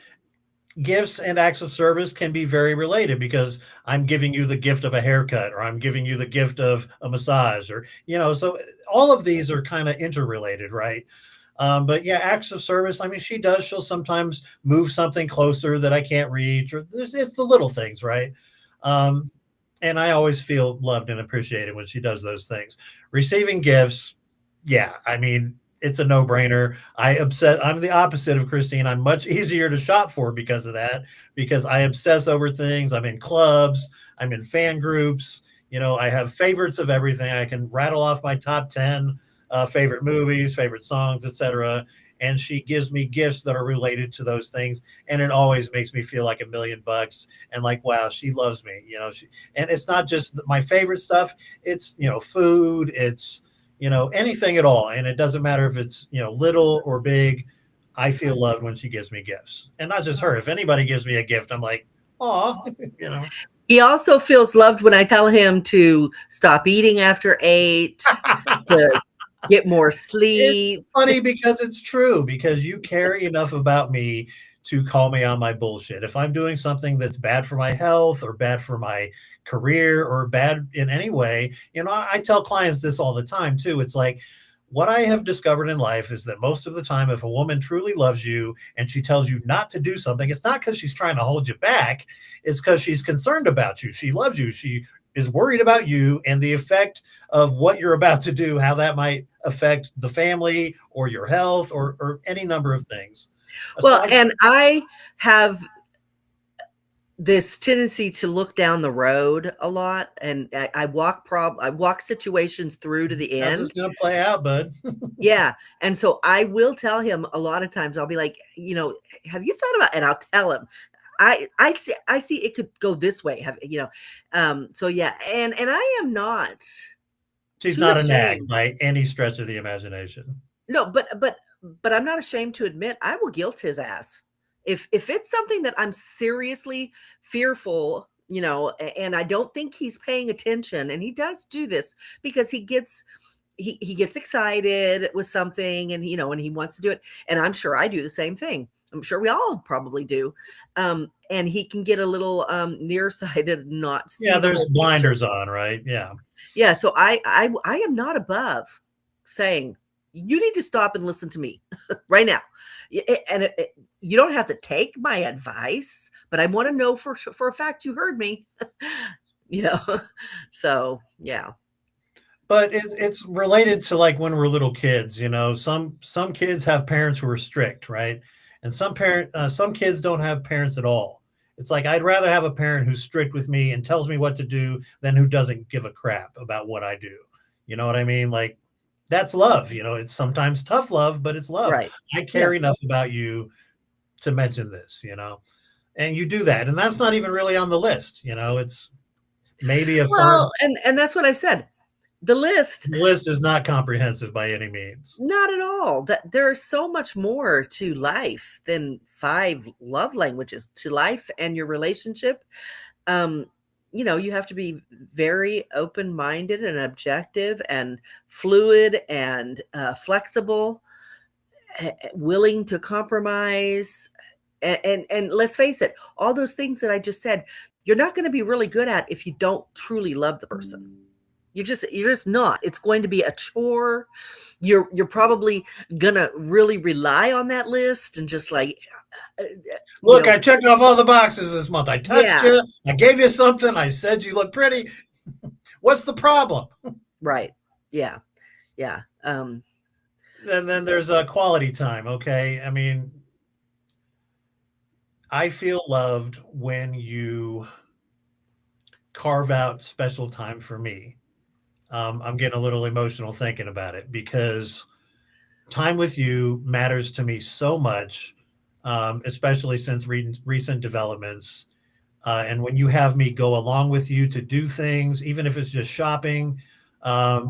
gifts and acts of service can be very related because I'm giving you the gift of a haircut or I'm giving you the gift of a massage so all of these are kind of interrelated, right? But yeah, acts of service. I mean, she'll sometimes move something closer that I can't reach, or it's the little things, right? Um, and I always feel loved and appreciated when she does those things. Receiving gifts, yeah, I mean, it's a no-brainer. I'm the opposite of Christine. I'm much easier to shop for because of that, because I obsess over things. I'm in clubs, I'm in fan groups, I have favorites of everything. I can rattle off my top 10 favorite movies, favorite songs, etc. And she gives me gifts that are related to those things, and it always makes me feel like $1,000,000 and like, wow, she loves me. And it's not just my favorite stuff. It's food. It's anything at all, and it doesn't matter if it's little or big. I feel loved when she gives me gifts, and not just her. If anybody gives me a gift, I'm like, "Aw," you know. He also feels loved when I tell him to stop eating after 8, to get more It's sleep. funny because it's true, because you care enough about me to call me on my bullshit. If I'm doing something that's bad for my health or bad for my career or bad in any way, I tell clients this all the time too. It's like, what I have discovered in life is that most of the time, if a woman truly loves you and she tells you not to do something, it's not because she's trying to hold you back. It's because she's concerned about you. She loves you. She is worried about you and the effect of what you're about to do, how that might affect the family or your health or any number of things. Well, So I, and I have this tendency to look down the road a lot, and I walk situations through to the how's this end. going to play out, bud? Yeah, and so I will tell him a lot of times. I'll be like, have you thought about? And I'll tell him, I see it could go this way. So yeah, and I am not She's too not a nag ashamed. by any stretch of the imagination. No, but I'm not ashamed to admit I will guilt his ass. If it's something that I'm seriously fearful, and I don't think he's paying attention, and he does do this because he gets he gets excited with something, and and he wants to do it, and I'm sure I do the same thing. I'm sure we all probably do. And he can get a little nearsighted, not Yeah, see the there's whole picture. blinders on, right? Yeah. Yeah, so I am not above saying, "You need to stop and listen to me right now." You don't have to take my advice, but I want to know for a fact you heard me. you know. So, yeah. But it's related to like when we're little kids, you know. Some kids have parents who are strict, right? And some kids don't have parents at all. It's like I'd rather have a parent who's strict with me and tells me what to do than who doesn't give a crap about what I do. You know what I mean? Like that's love, you know. It's sometimes tough love, but it's love. Right. I Yeah. care enough about you to mention this, you know. And you do that, and that's not even really on the list, you know. It's maybe a Well, firm and that's what I said. The list, list is not comprehensive by any means. not at all. That there is so much more to life than 5 love languages to life and your relationship. Um, you have to be very open-minded and objective and fluid and flexible, willing to compromise. And let's face it, all those things that I just said, you're not going to be really good at if you don't truly love the person. You're just not. It's going to be a chore. You're probably gonna really rely on that list and just like you Look, know, I checked off all the boxes this month. I touched yeah, you. I gave you something. I said you look pretty. What's the problem? right. Yeah. Yeah. And then there's a quality time. Okay. I mean, I feel loved when you carve out special time for me. I'm getting a little emotional thinking about it because time with you matters to me so much, especially since recent developments. And when you have me go along with you to do things, even if it's just shopping,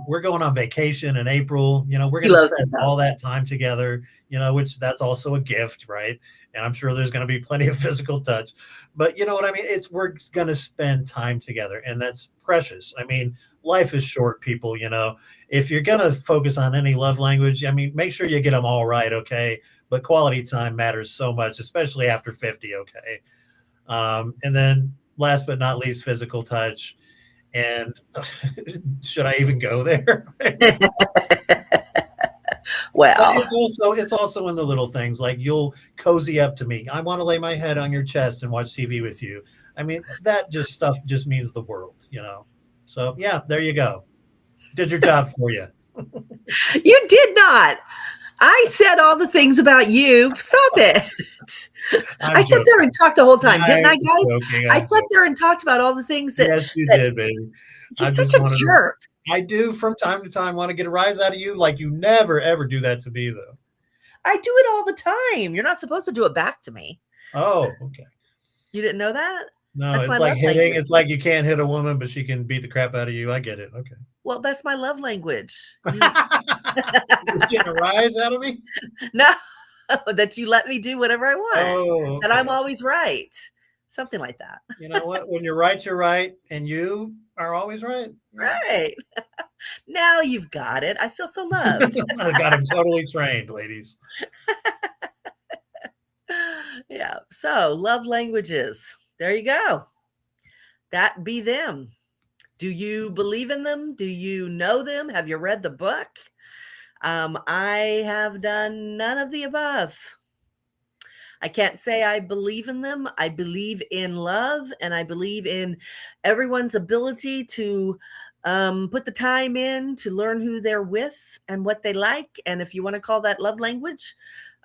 we're going on vacation in April. You know, we're He going to loves to spend go. all that time together, you know, which that's also a gift, right? And I'm sure there's going to be plenty of physical touch. But you know what I mean? We're going to spend time together, and that's precious. I mean, life is short, people, you know. If you're going to focus on any love language, I mean, make sure you get them all right, okay? But quality time matters so much, especially after 50, okay? And then last but not least, physical touch. And should I even go there? But Well, it's also in the little things like you'll cozy up to me. I want to lay my head on your chest and watch TV with you. I mean, that just stuff just means the world, you know. So yeah, there you go. Did your job for you. you did not. I said all the things about you. Stop it. I I'm sat there joking. and talked the whole time, didn't I'm I, guys? joking. I I'm sat joking. there and talked about all the things Yes, you that did, baby. I he's just such a wanted to. jerk. I do from time to time want to get a rise out of you, like you never ever do that to me, though. I do it all the time. You're not supposed to do it back to me. Oh, okay. You didn't know that? No, That's my it's like love hitting. language. It's like you can't hit a woman, but she can beat the crap out of you. I get it. Okay. Well, that's my love language. Just getting a rise out of me? No, that you let me do whatever I want, Oh, that I'm okay. always right. Something like that. You know what? When you're right, and you are always right. Yeah. Right. Now you've got it. I feel so loved. I got him totally trained, ladies. Yeah. So, love languages. There you go. That be them. Do you believe in them? Do you know them? Have you read the book? I have done none of the above. I can't say I believe in them. I believe in love, and I believe in everyone's ability to put the time in to learn who they're with and what they like. And if you want to call that love language,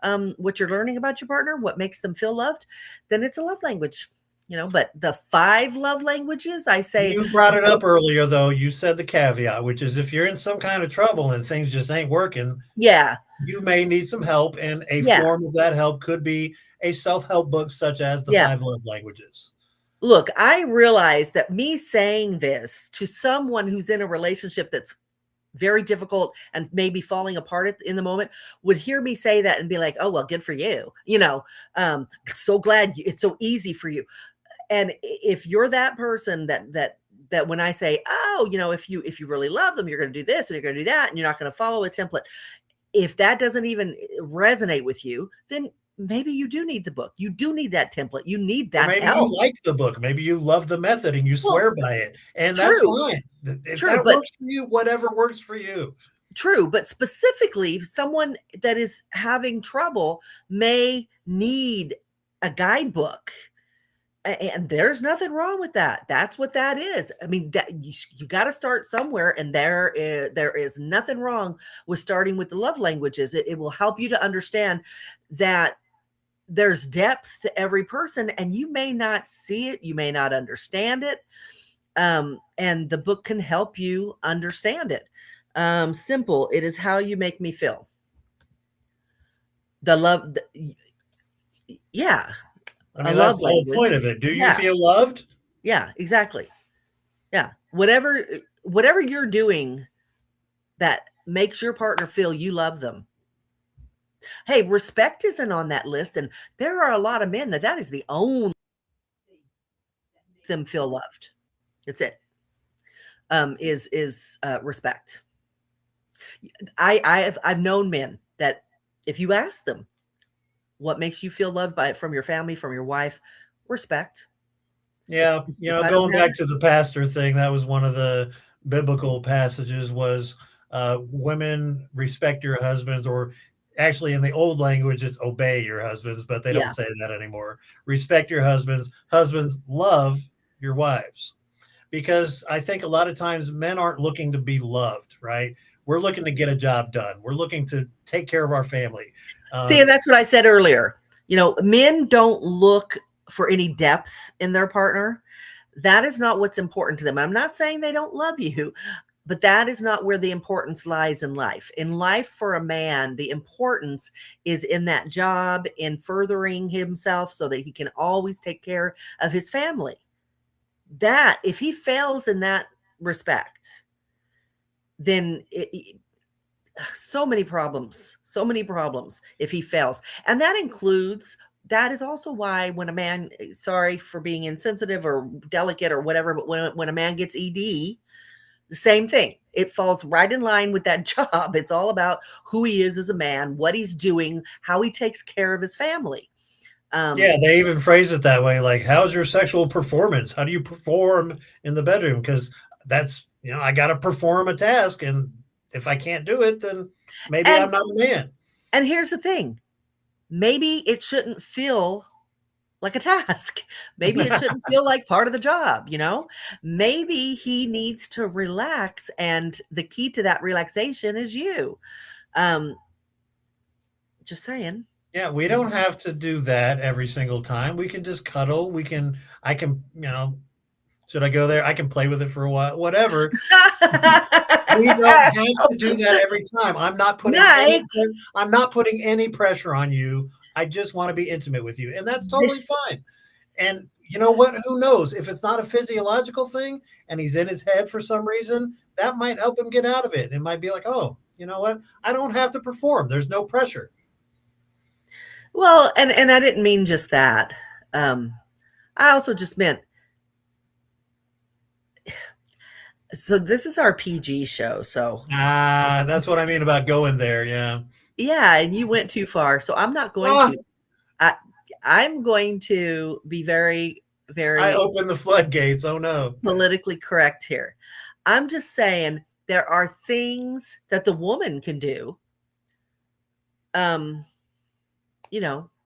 what you're learning about your partner, what makes them feel loved, then it's a love language. But the 5 love languages, I say, You brought it up earlier, though. You said the caveat, which is if you're in some kind of trouble and things just ain't working, yeah, you may need some help, and a yeah, form of that help could be a self-help book such as The yeah. 5 Love Languages. Look, I realize that me saying this to someone who's in a relationship that's very difficult and maybe falling apart in the moment would hear me say that and be like, oh, well, good for you. So glad it's so easy for you. And if you're that person that that when I say, oh, if you really love them, you're going to do this and you're going to do that, and you're not going to follow a template. If that doesn't even resonate with you, then maybe you do need the book. You do need that template. You need Or that maybe you help. like the book. Maybe you love the method and you Well, swear by it, and that's true, fine. If true, that but works for you, whatever works for you. true, but specifically, someone that is having trouble may need a guidebook. And there's nothing wrong with that. That's what that is. I mean, that you got to start somewhere, and there is nothing wrong with starting with the love languages. It will help you to understand that there's depth to every person, and you may not see it, you may not understand it, and the book can help you understand it. Simple. It is how you make me feel. The love, yeah, I a mean, that's love the whole language. point of it. Do you Yeah, feel loved? yeah, exactly. Yeah. Whatever you're doing that makes your partner feel you love them. Hey, respect isn't on that list, and there are a lot of men that is the only makes them feel loved. It's it. Is respect. I've known men that if you ask them what makes you feel loved from your family, from your wife, respect. If Yeah, if I don't going have back it, to the pastor thing, that was one of the biblical passages was, women respect your husbands, or actually in the old language, it's obey your husbands, but they don't yeah. say that anymore. Respect your husbands. Husbands, love your wives. Because I think a lot of times men aren't looking to be loved, right? We're looking to get a job done. We're looking to take care of our family. See, Um, and that's what I said earlier. Men don't look for any depth in their partner. That is not what's important to them. I'm not saying they don't love you, but that is not where the importance lies in life. In life, for a man, the importance is in that job, in furthering himself so that he can always take care of his family. That, if he fails in that respect, then so many problems if he fails. And that is also why when a man, sorry for being insensitive or delicate or whatever, but when a man gets ED, the same thing. It falls right in line with that job. It's all about who he is as a man, what he's doing, how he takes care of his family. yeah, Um, they even phrase it that way, like, "How's your sexual performance? How do you perform in the bedroom?" Because that's I got to perform a task, and if I can't do it, then maybe I'm and not a man. and here's the thing. Maybe it shouldn't feel like a task. Maybe it shouldn't feel like part of the job. Maybe he needs to relax, and the key to that relaxation is you. Um, just saying. Yeah, we don't have to do that every single time. We can just cuddle. I can, should I go there? I can play with it for a while, whatever. We don't have to do that every time. Night. I'm not putting any pressure on you. I just want to be intimate with you, and that's totally fine. And you know what? Who knows? If it's not a physiological thing and he's in his head for some reason, that might help him get out of it. It might be like, oh, you know what? I don't have to perform. There's no pressure. Well, and I didn't mean just that. Um, I also just meant, so this is our PG show. So Ah, that's what I mean about going there. Yeah. yeah, and you went too far. So I'm not going Ah, to. I I'm going to be very, I very opened the floodgates. Oh no. politically correct here. I'm just saying there are things that the woman can do, um,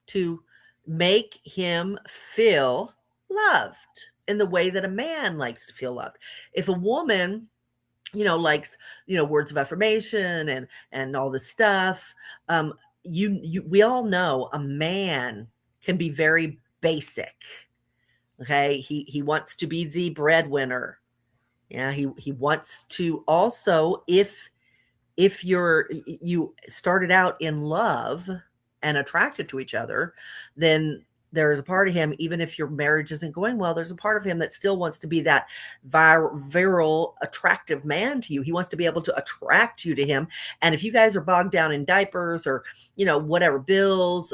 to make him feel loved in the way that a man likes to feel loved. If a woman, likes, words of affirmation and all this stuff, we all know a man can be very basic. Okay. He wants to be the breadwinner. Yeah, he wants to also, if you started out in love and attracted to each other, then there is a part of him, even if your marriage isn't going well, there's a part of him that still wants to be that virile, attractive man to you. He wants to be able to attract you to him. And if you guys are bogged down in diapers or, whatever, bills,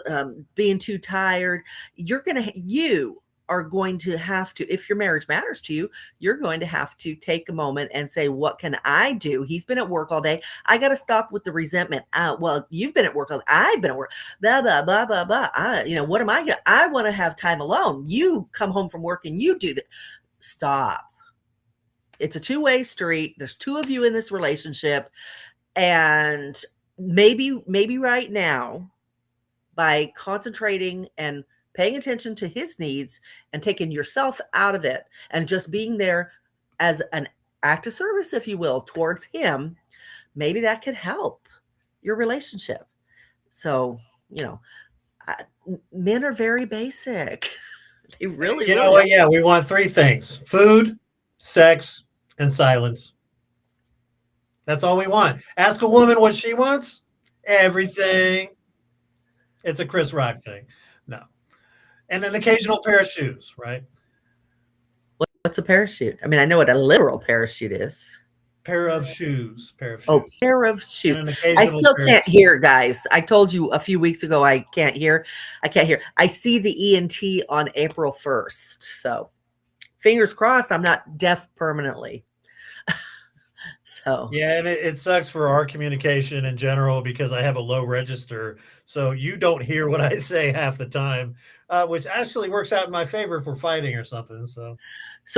being too tired, you are going to have to, if your marriage matters to you, you're going to have to take a moment and say, what can I do? He's been at work all day. I got to stop with the resentment. Well, you've been at work all day. I've been at work. Blah, blah, blah, blah, blah. What am I going to, I want to have time alone. You come home from work and you do that. Stop. It's a two-way street. There's two of you in this relationship. And maybe right now, by concentrating and paying attention to his needs and taking yourself out of it and just being there as an act of service, if you will, towards him, maybe that could help your relationship. So, men are very basic. They really, You really know what? Yeah, we want three things: food, sex, and silence. That's all we want. Ask a woman what she wants. Everything. It's a Chris Rock thing. No. And an occasional pair of shoes, right? What's a parachute? I mean, I know what a literal parachute is. Pair of shoes. Pair of shoes. Oh, pair of And shoes. an I occasional still pair of can't shoes. hear, guys. I told you a few weeks ago I can't hear. I can't hear. I see the ENT on April 1st. So fingers crossed I'm not deaf permanently. So Yeah, and it sucks for our communication in general because I have a low register, so you don't hear what I say half the time, which actually works out in my favor if we're fighting or something. so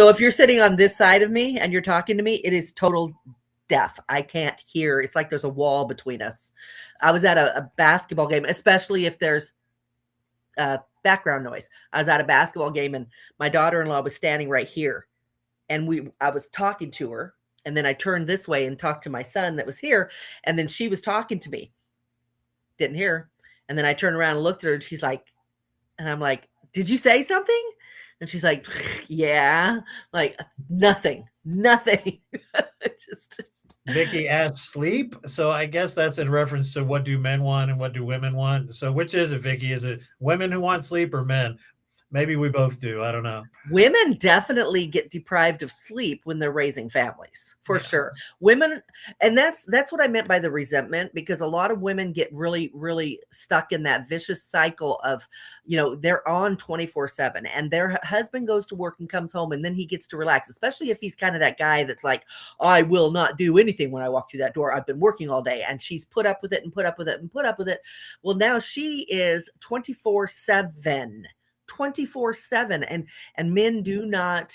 if you're sitting on this side of me and you're talking to me, it is total deaf. I can't hear. It's like there's a wall between us. I was at a basketball game, especially if there's background noise. I was at a basketball game and my daughter-in-law was standing right here, and I was talking to her, and then I turned this way and talked to my son that was here, and then she was talking to me. Didn't hear her. And then I turned around and looked at her, and she's like, and I'm like, did you say something? And she's like, yeah, like nothing. Just Vicky asked sleep, so I guess that's in reference to what do men want and what do women want. So which is it, Vicky? Is it women who want sleep or men? Maybe we both do. I don't know. women definitely get deprived of sleep when they're raising families, for Yeah. sure. Women, and that's what I meant by the resentment, because a lot of women get really, really stuck in that vicious cycle of, they're on 24/7, and their husband goes to work and comes home, and then he gets to relax, especially if he's kind of that guy that's like, I will not do anything when I walk through that door. I've been working all day, and she's put up with it and put up with it and put up with it. Well, now she is 24/7. 24/7, and men do not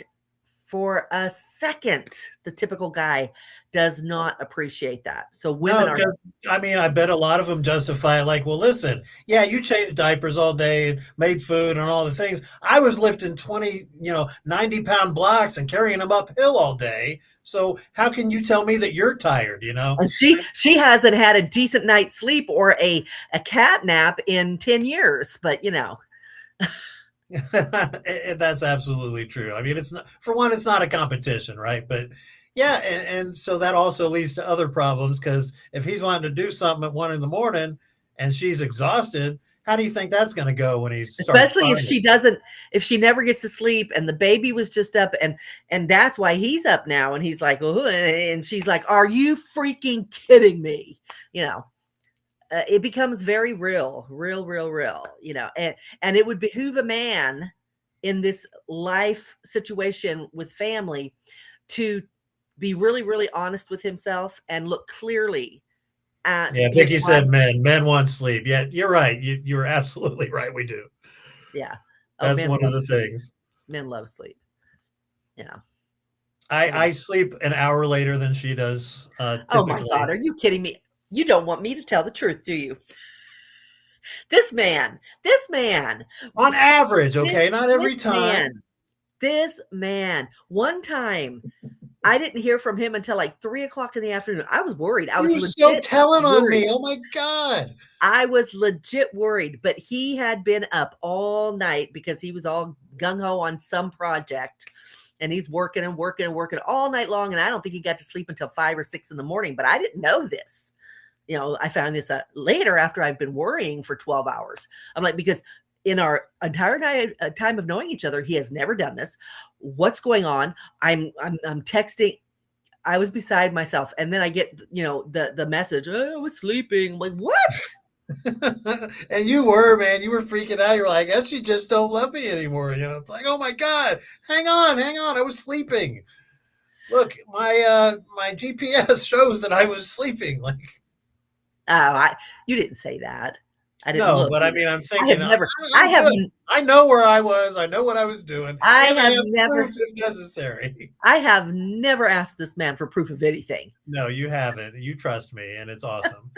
for a second, the typical guy does not appreciate that. So women No, are, 'cause I mean, I bet a lot of them justify it like, well, listen, yeah, you changed diapers all day and made food and all the things. I was lifting 20, 90-pound blocks and carrying them uphill all day. So how can you tell me that you're tired, and she hasn't had a decent night's sleep or a cat nap in 10 years, but That's absolutely true. I mean, it's not, for one, it's not a competition, right? But yeah, and so that also leads to other problems because if he's wanting to do something at 1 in the morning and she's exhausted, how do you think that's going to go when he starts especially if crying? she never gets to sleep and the baby was just up, and that's why he's up now, and he's like, oh, and she's like, are you freaking kidding me? It becomes very real, and it would behoove a man in this life situation with family to be really, really honest with himself and look clearly at Yeah, his Vicky wife. said men want sleep. Yeah, you're right. You're absolutely right. We do. Yeah. Oh, That's one of the things. men love sleep. Yeah. I sleep an hour later than she does, Oh my typically. God, are you kidding me? You don't want me to tell the truth, do you? This man, On average, okay, not every this time. man, one time I didn't hear from him until like 3 o'clock in the afternoon. I was worried. I was You're so legit telling on worried. me. Oh my God. I was legit worried, but he had been up all night because he was all gung ho on some project, and he's working and working and working all night long. And I don't think he got to sleep until 5 or 6 in the morning, but I didn't know this. I found this out later after I've been worrying for 12 hours. I'm like, because in our entire time of knowing each other, he has never done this. What's going on? I'm texting. I was beside myself. And then I get, the message, oh, I was sleeping. I'm like, what? And you were, man, you were freaking out. You're like, I guess you just don't love me anymore. It's like, oh my God, hang on. I was sleeping. Look, my GPS shows that I was sleeping. Like, Oh, you didn't say that. I didn't no, look but I either. mean, I'm I thinking, have never, I I'm have, good. I know where I was. I know what I was doing, I and I have have proof never, if necessary. I have never asked this man for proof of anything. No, you haven't. You trust me, and it's awesome.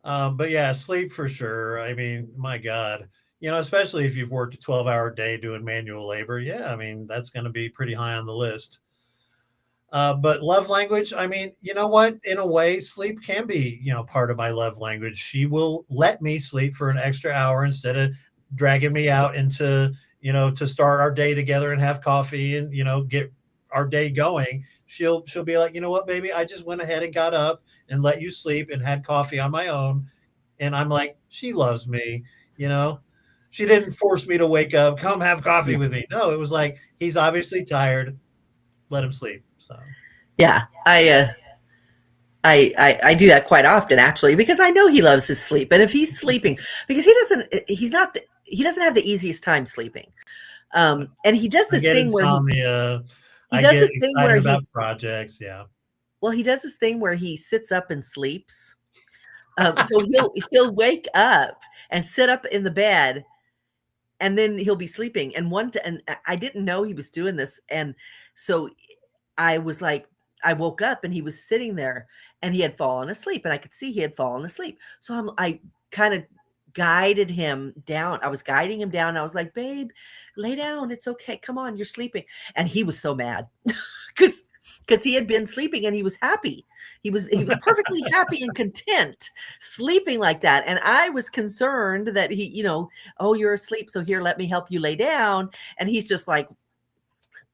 But yeah, sleep for sure. I mean, my God, especially if you've worked a 12-hour day doing manual labor. Yeah, I mean, that's going to be pretty high on the list. But love language, I mean, you know what? In a way, sleep can be, part of my love language. She will let me sleep for an extra hour instead of dragging me out into, to start our day together and have coffee and, get our day going. She'll be like, you know what, baby, I just went ahead and got up and let you sleep and had coffee on my own. And I'm like, she loves me, you know. She didn't force me to wake up, come have coffee Yeah. with me. No, it was like he's obviously tired, let him sleep. So Yeah. I do that quite often actually because I know he loves his sleep. And if he's sleeping, because he doesn't have the easiest time sleeping. And he does I this get thing where insomnia. he I does get this thing excited where about projects. Yeah. he does this thing where he sits up and sleeps. So he'll wake up and sit up in the bed, and then he'll be sleeping. And I didn't know he was doing this, and so I was like, I woke up and he was sitting there, and he had fallen asleep, and I could see he had fallen asleep. So I kind of guided him down. I was guiding him down. I was like, babe, lay down. It's okay. Come on, you're sleeping. And he was so mad because he had been sleeping and he was happy. He was perfectly happy and content sleeping like that. And I was concerned that he, oh, you're asleep. So here, let me help you lay down. And he's just like,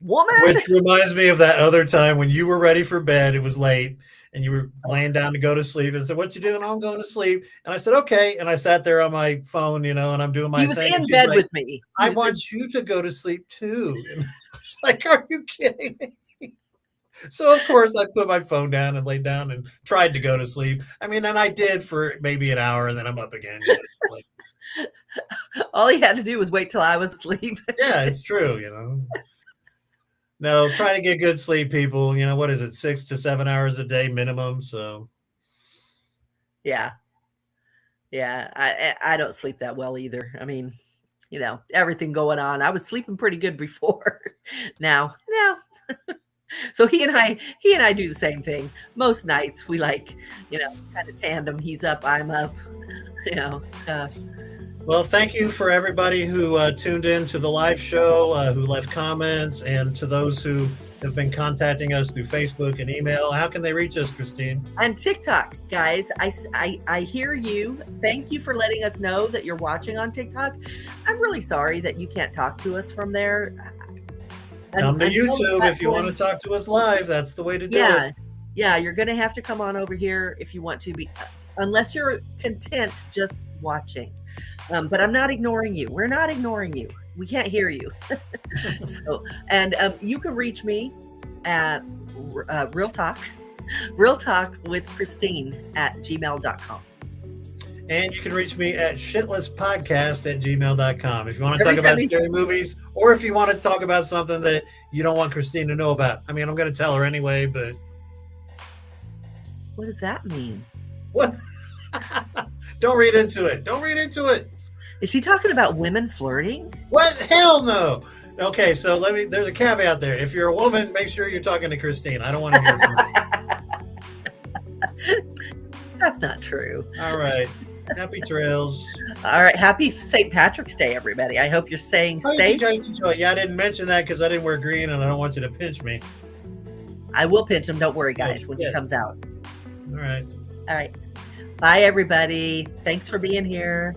woman. Which reminds me of that other time when you were ready for bed. It was late and you were laying down to go to sleep and said, what you doing? Oh, I'm going to sleep. And I said, okay. And I sat there on my phone, and I'm doing He my was thing. And in she's bed like, with me. I want you to go to sleep too. And I was like, are you kidding me? So of course I put my phone down and laid down and tried to go to sleep. I mean, and I did for maybe an hour and then I'm up again. Like, All he had to do was wait till I was asleep. yeah, it's true, No, try to get good sleep, people. What is it, 6 to 7 hours a day minimum? So Yeah. Yeah. I don't sleep that well either. I mean, everything going on. I was sleeping pretty good before. Now, no. So he and I do the same thing. Most nights we kind of tandem. He's up, I'm up. You know, uh, well, thank you for everybody who tuned in to the live show, who left comments, and to those who have been contacting us through Facebook and email. How can they reach us, Christine? and TikTok, guys. I hear you. Thank you for letting us know that you're watching on TikTok. I'm really sorry that you can't talk to us from there. Come to Until the YouTube if you want to platform- talk to us live. That's the way to do Yeah, it. yeah. You're gonna have to come on over here if you want to be, unless you're content just watching. But I'm not ignoring you. We're not ignoring you. We can't hear you. And you can reach me at Real Talk with Christine at gmail.com. And you can reach me at shitlesspodcast@gmail.com if you want to Every talk time about you- scary movies or if you want to talk about something that you don't want Christine to know about. I mean, I'm going to tell her anyway, but What does that mean? what? Don't read into it. Don't read into it. Is he talking about women flirting? What? Hell no. Okay, so there's a caveat there. If you're a woman, make sure you're talking to Christine. I don't want to hear from you. That's not true. All right. Happy trails. All right. Happy St. Patrick's Day, everybody. I hope you're staying safe. Enjoy. Yeah, I didn't mention that because I didn't wear green and I don't want you to pinch me. I will pinch him. Don't worry, guys, when he Yeah. comes out. All right. All right. Bye, everybody. Thanks for being here.